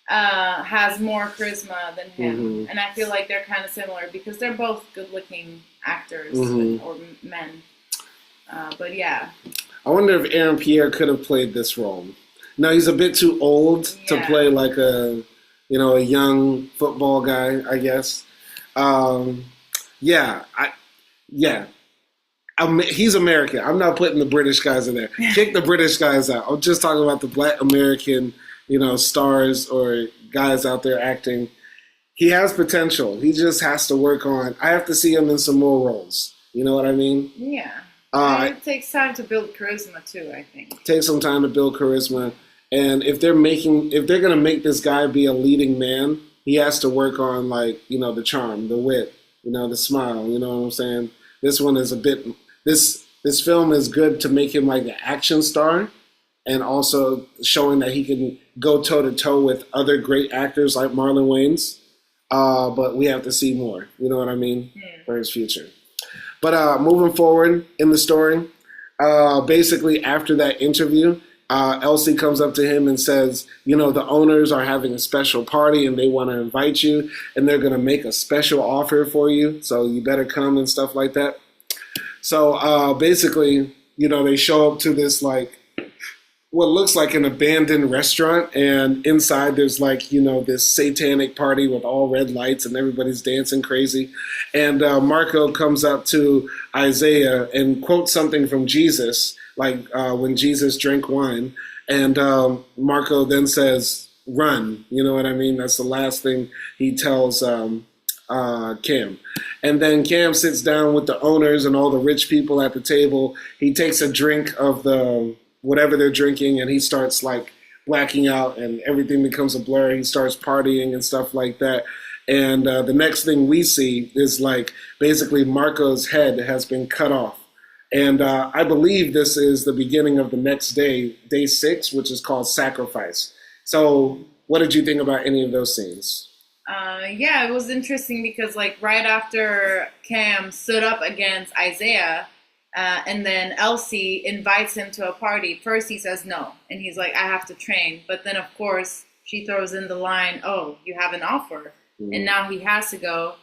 has more charisma than him. Mm-hmm. And I feel like they're kind of similar because they're both good-looking actors or men. But yeah. I wonder if Aaron Pierre could have played this role. No, he's a bit too old to play like a young football guy, I guess. He's American. I'm not putting the British guys in there. Kick the British guys out. I'm just talking about the Black American, stars or guys out there acting. He has potential. He just has to work on. I have to see him in some more roles. You know what I mean? Yeah. It takes time to build charisma too, I think. Takes some time to build charisma. And if they're going to make this guy be a leading man, he has to work on the charm, the wit, the smile, you know what I'm saying? This one is a bit, this film is good to make him like an action star and also showing that he can go toe to toe with other great actors like Marlon Wayans. But we have to see more, you know what I mean, for his future. But moving forward in the story, basically after that interview, Elsie comes up to him and says, the owners are having a special party and they want to invite you and they're going to make a special offer for you. So you better come and stuff like that. So basically, they show up to this what looks like an abandoned restaurant, and inside there's this satanic party with all red lights and everybody's dancing crazy. And Marco comes up to Isaiah and quotes something from Jesus, when Jesus drank wine. And Marco then says, run. You know what I mean? That's the last thing he tells Cam. And then Cam sits down with the owners and all the rich people at the table. He takes a drink of the whatever they're drinking, and he starts blacking out and everything becomes a blur. He starts partying and stuff like that. And the next thing we see is basically Marco's head has been cut off. And I believe this is the beginning of the next day, day 6, which is called Sacrifice. So what did you think about any of those scenes? It was interesting because right after Cam stood up against Isaiah, and then Elsie invites him to a party. First he says no, and he's like, I have to train. But then, of course, she throws in the line, oh, you have an offer. And now he has to go.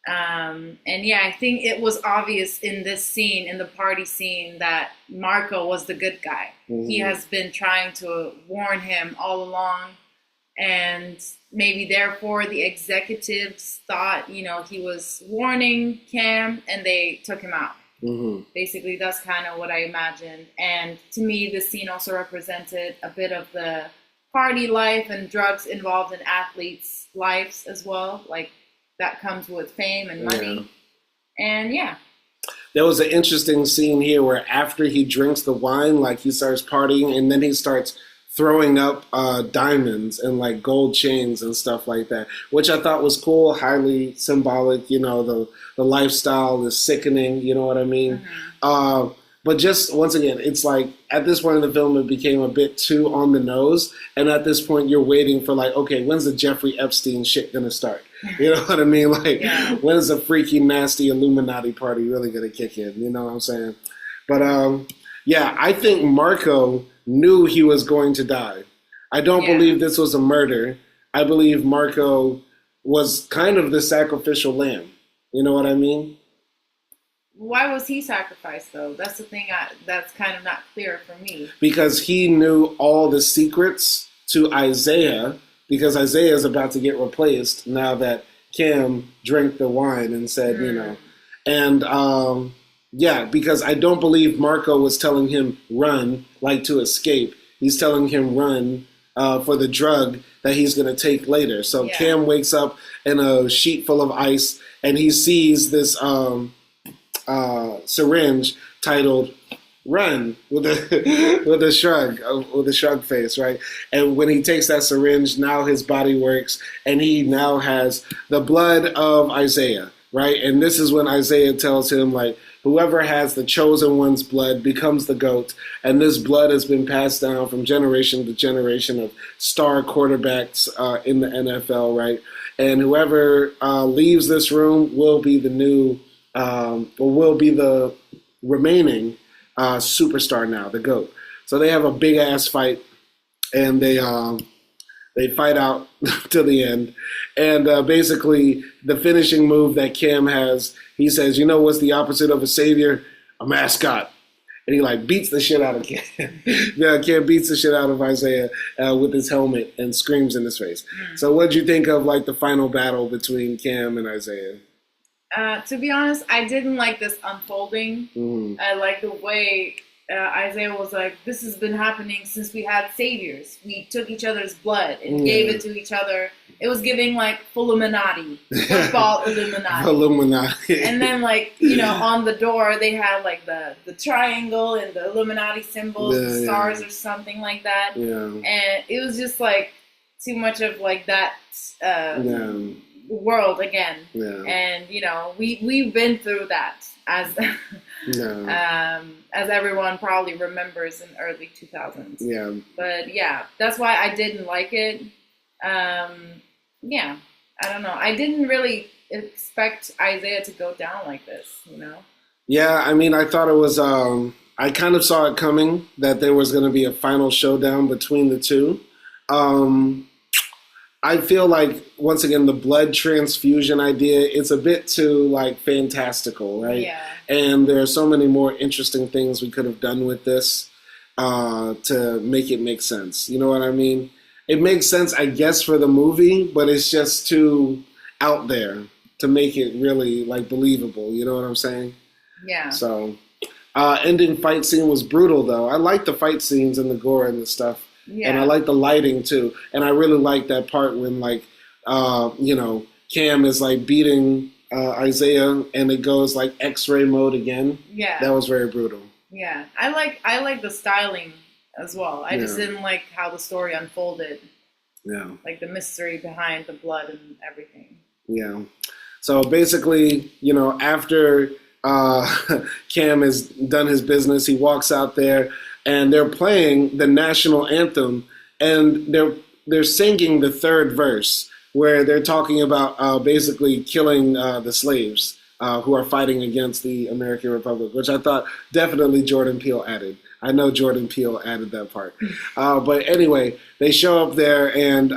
I think it was obvious in this scene, in the party scene, that Marco was the good guy. He has been trying to warn him all along. And maybe therefore the executives thought, he was warning Cam and they took him out. Basically, that's kind of what I imagined. And to me, this scene also represented a bit of the party life and drugs involved in athletes' lives as well. That comes with fame and money. And there was an interesting scene here where after he drinks the wine, he starts partying and then he starts throwing up diamonds and gold chains and stuff like that, which I thought was cool, highly symbolic. The lifestyle is sickening, you know what I mean? But just once again, it's at this point in the film, it became a bit too on the nose. And at this point, you're waiting for okay, when's the Jeffrey Epstein shit gonna start? You know what I mean? When is the freaky, nasty Illuminati party really gonna kick in? You know what I'm saying? But I think Marco knew he was going to die. I don't believe this was a murder. I believe Marco was kind of the sacrificial lamb. You know what I mean? Why was he sacrificed, though? That's the thing that's kind of not clear for me. Because he knew all the secrets to Isaiah, because Isaiah is about to get replaced now that Cam drank the wine and said, And because I don't believe Marco was telling him run, to escape. He's telling him run for the drug that he's going to take later. So Cam wakes up in a sheet full of ice and he sees this syringe titled "Run" with a shrug face, right? And when he takes that syringe, now his body works, and he now has the blood of Isaiah, right? And this is when Isaiah tells him whoever has the chosen one's blood becomes the GOAT, and this blood has been passed down from generation to generation of star quarterbacks in the NFL, right? And whoever leaves this room will be the new, will be the remaining superstar now, the GOAT. So they have a big ass fight, and they fight out to the end. And basically, the finishing move that Cam has, he says, "You know what's the opposite of a savior? A mascot." And he like beats the shit out of Cam. Yeah, Cam beats the shit out of Isaiah with his helmet and screams in his face. So what'd you think of like the final battle between Cam and Isaiah? To be honest, I didn't like this unfolding. I like the way Isaiah was like, this has been happening since we had saviors. We took each other's blood and gave it to each other. It was giving like full Illuminati, football Illuminati. Illuminati. And then like, you know, on the door they had like the triangle and the Illuminati symbols, the stars or something like that. Yeah. And it was just like too much of like that world again. Yeah. And you know, we've been through that as as everyone probably remembers in early 2000s. Yeah. But yeah, that's why I didn't like it. Yeah, I don't know. I didn't really expect Isaiah to go down like this, you know? Yeah, I mean, I thought it was, I kind of saw it coming that there was going to be a final showdown between the two. I feel like, once again, the blood transfusion idea, it's a bit too, like, fantastical, right? Yeah. And there are so many more interesting things we could have done with this to make it make sense. You know what I mean? It makes sense, I guess, for the movie, but it's just too out there to make it really, like, believable. You know what I'm saying? Yeah. So, ending fight scene was brutal, though. I like the fight scenes and the gore and the stuff. Yeah. And I like the lighting, too. And I really like that part when, like, you know, Cam is, like, beating Isaiah and it goes, like, X-ray mode again. Yeah. That was very brutal. Yeah. I like the styling as well. I just didn't like how the story unfolded. Yeah. Like the mystery behind the blood and everything. Yeah. So basically, you know, after Cam has done his business, he walks out there and they're playing the national anthem and they're singing the third verse where they're talking about basically killing the slaves who are fighting against the American Republic, which I thought definitely Jordan Peele added. I know Jordan Peele added that part. But anyway, they show up there and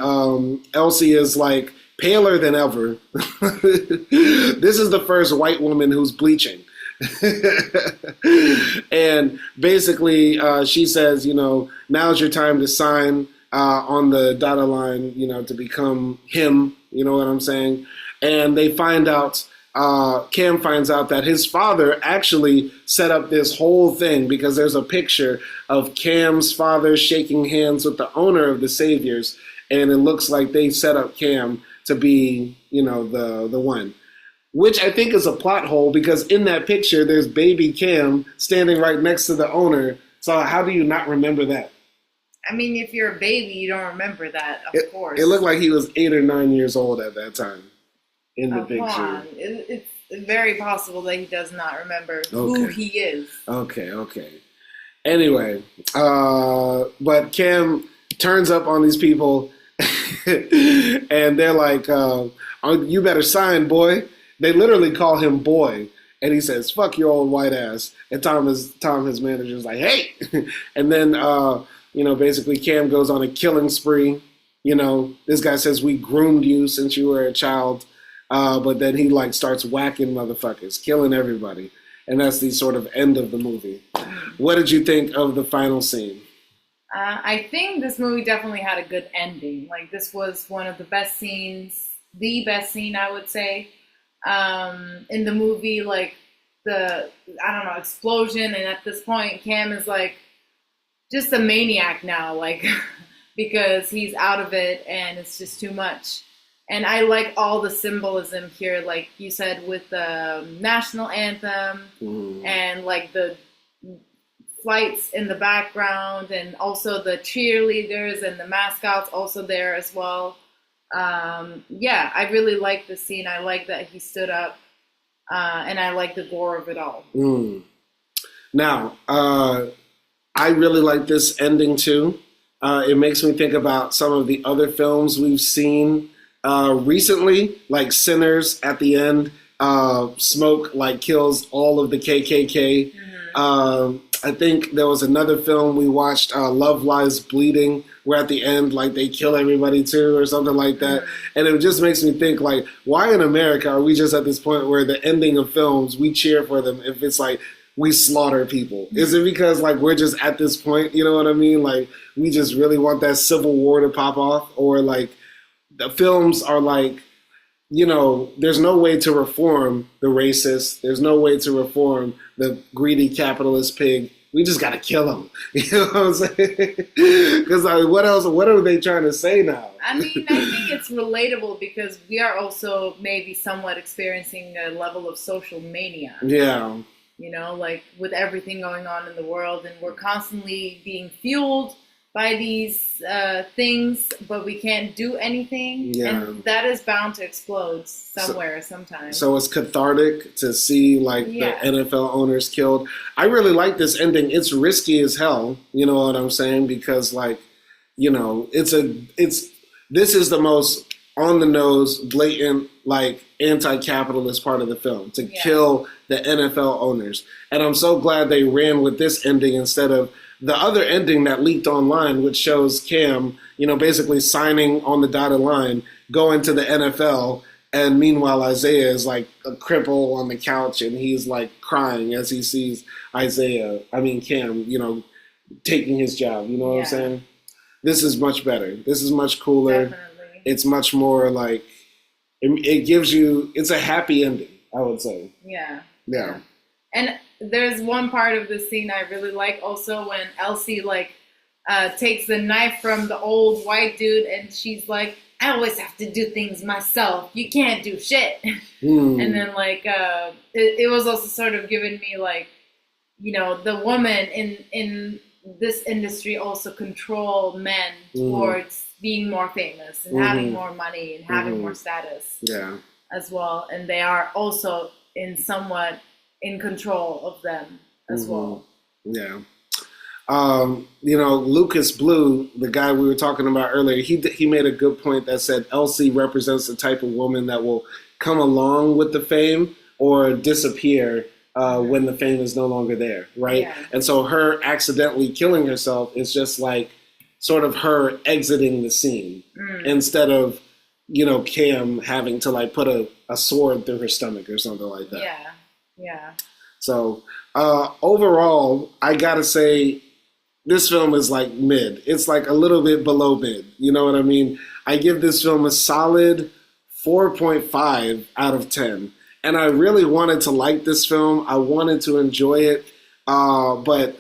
Elsie is like paler than ever. This is the first white woman who's bleaching. And basically she says, you know, now's your time to sign on the dotted line, you know, to become him. You know what I'm saying? And they find out, Cam finds out that his father actually set up this whole thing because there's a picture of Cam's father shaking hands with the owner of the Saviors, and it looks like they set up Cam to be, you know, the one. Which I think is a plot hole because in that picture there's baby Cam standing right next to the owner. So how do you not remember that? I mean, if you're a baby, you don't remember that, of course. It looked like he was 8 or 9 years old at that time. In the picture. It's very possible that he does not remember who he is. Okay. Anyway, but Cam turns up on these people and they're like, you better sign, boy. They literally call him boy. And he says, fuck your old white ass. And Tom, his manager, is like, hey. And then, you know, basically Cam goes on a killing spree. You know, this guy says, we groomed you since you were a child. But then he like starts whacking motherfuckers, killing everybody. And that's the sort of end of the movie. What did you think of the final scene? I think this movie definitely had a good ending. Like this was one of the best scenes, the best scene I would say, in the movie. Like the, I don't know, explosion. And at this point, Cam is like just a maniac now, like because he's out of it and it's just too much. And I like all the symbolism here, like you said, with the national anthem and like the flights in the background and also the cheerleaders and the mascots also there as well. Yeah, I really like the scene. I like that he stood up and I like the gore of it all. Now, I really like this ending too. It makes me think about some of the other films we've seen recently, like Sinners at the end. Smoke like kills all of the KKK I think there was another film we watched, Love Lies Bleeding, where at the end, like, they kill everybody too or something like that. And it just makes me think, like, why in America are we just at this point where the ending of films, we cheer for them if it's like we slaughter people? Is it because, like, we're just at this point, you know what I mean? Like, we just really want that civil war to pop off? Or, like, the films are like, you know, there's no way to reform the racist. There's no way to reform the greedy capitalist pig. We just got to kill him. You know what I'm saying? Because what else? What are they trying to say now? I mean, I think it's relatable because we are also maybe somewhat experiencing a level of social mania. Yeah. You know, like with everything going on in the world, and we're constantly being fueled by these things, but we can't do anything. Yeah. And that is bound to explode somewhere, sometime. So it's cathartic to see, like, the NFL owners killed. I really like this ending. It's risky as hell, you know what I'm saying? Because, like, you know, this is the most on-the-nose, blatant, like, anti-capitalist part of the film, to kill the NFL owners. And I'm so glad they ran with this ending instead of the other ending that leaked online, which shows Cam, you know, basically signing on the dotted line, going to the NFL, and meanwhile Isaiah is like a cripple on the couch, and he's like crying as he sees Cam, you know, taking his job. You know what I'm saying? This is much better. This is much cooler. Definitely. It's much more like, it gives you, it's a happy ending, I would say. Yeah. Yeah. And there's one part of the scene I really like also when Elsie takes the knife from the old white dude, and she's like, I always have to do things myself. You can't do shit. And then it was also sort of giving me like, you know, the woman in this industry also control men towards being more famous and having more money and having more status as well. And they are also somewhat in control of them as well. Yeah. You know, Lucas Blue, the guy we were talking about earlier, he made a good point that said Elsie represents the type of woman that will come along with the fame or disappear when the fame is no longer there, right? Yeah. And so her accidentally killing herself is just like sort of her exiting the scene instead of, you know, Cam having to like put a sword through her stomach or something like that. Yeah. Yeah. So overall, I gotta say, this film is like mid. It's like a little bit below mid. You know what I mean? I give this film a solid 4.5 out of 10. And I really wanted to like this film. I wanted to enjoy it. But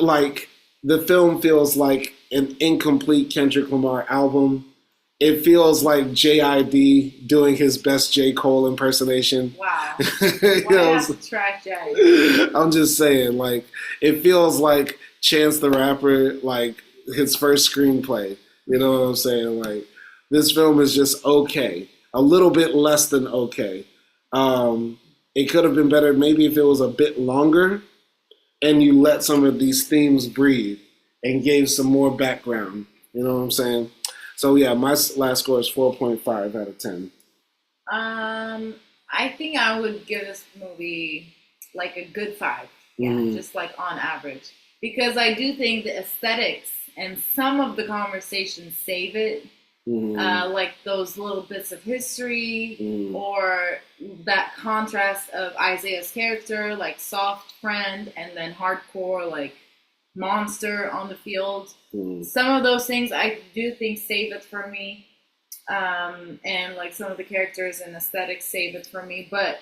like, the film feels like an incomplete Kendrick Lamar album. It feels like J.I.D. doing his best J. Cole impersonation. Wow. You know, have to track J. I'm just saying, like, it feels like Chance the Rapper, like, his first screenplay. You know what I'm saying? Like, this film is just okay. A little bit less than okay. It could have been better maybe if it was a bit longer and you let some of these themes breathe and gave some more background. You know what I'm saying? So, yeah, my last score is 4.5 out of 10. I think I would give this movie like a good 5. Yeah, just like on average. Because I do think the aesthetics and some of the conversations save it. Like those little bits of history or that contrast of Isaiah's character, like soft friend, and then hardcore, like monster on the field. Some of those things I do think save it for me. And like some of the characters and aesthetics save it for me. But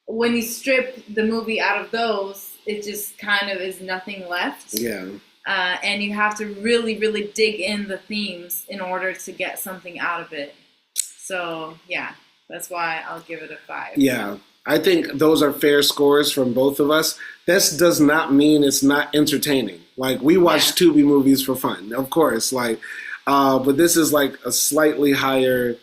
when you strip the movie out of those, it just kind of is nothing left. Yeah. And you have to really, really dig in the themes in order to get something out of it. So, yeah, that's why I'll give it a 5. Yeah, I think those are fair scores from both of us. This does not mean it's not entertaining. Like, we watch Tubi movies for fun, of course. Like, but this is like a slightly higher,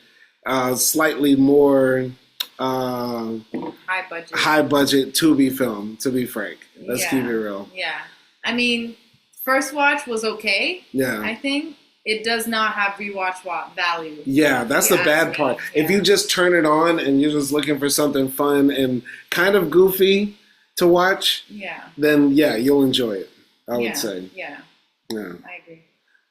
slightly more high budget Tubi film, to be frank. Let's keep it real. Yeah. I mean, first watch was okay. Yeah. I think it does not have rewatch value. Yeah, that's the bad part. Yeah. If you just turn it on and you're just looking for something fun and kind of goofy, to watch, then yeah, you'll enjoy it. I would say. Yeah. Yeah. I agree.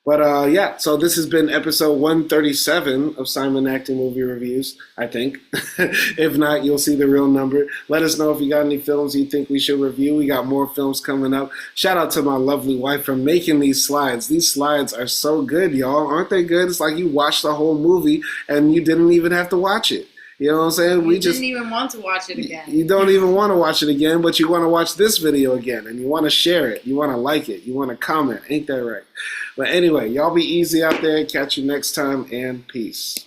But yeah, so this has been episode 137 of Simon Acting Movie Reviews, I think. If not, you'll see the real number. Let us know if you got any films you think we should review. We got more films coming up. Shout out to my lovely wife for making these slides. These slides are so good, y'all. Aren't they good? It's like you watched the whole movie and you didn't even have to watch it. You know what I'm saying? We didn't even want to watch it again. You don't even want to watch it again, but you want to watch this video again, and you want to share it. You want to like it. You want to comment. Ain't that right? But anyway, y'all be easy out there. Catch you next time, and peace.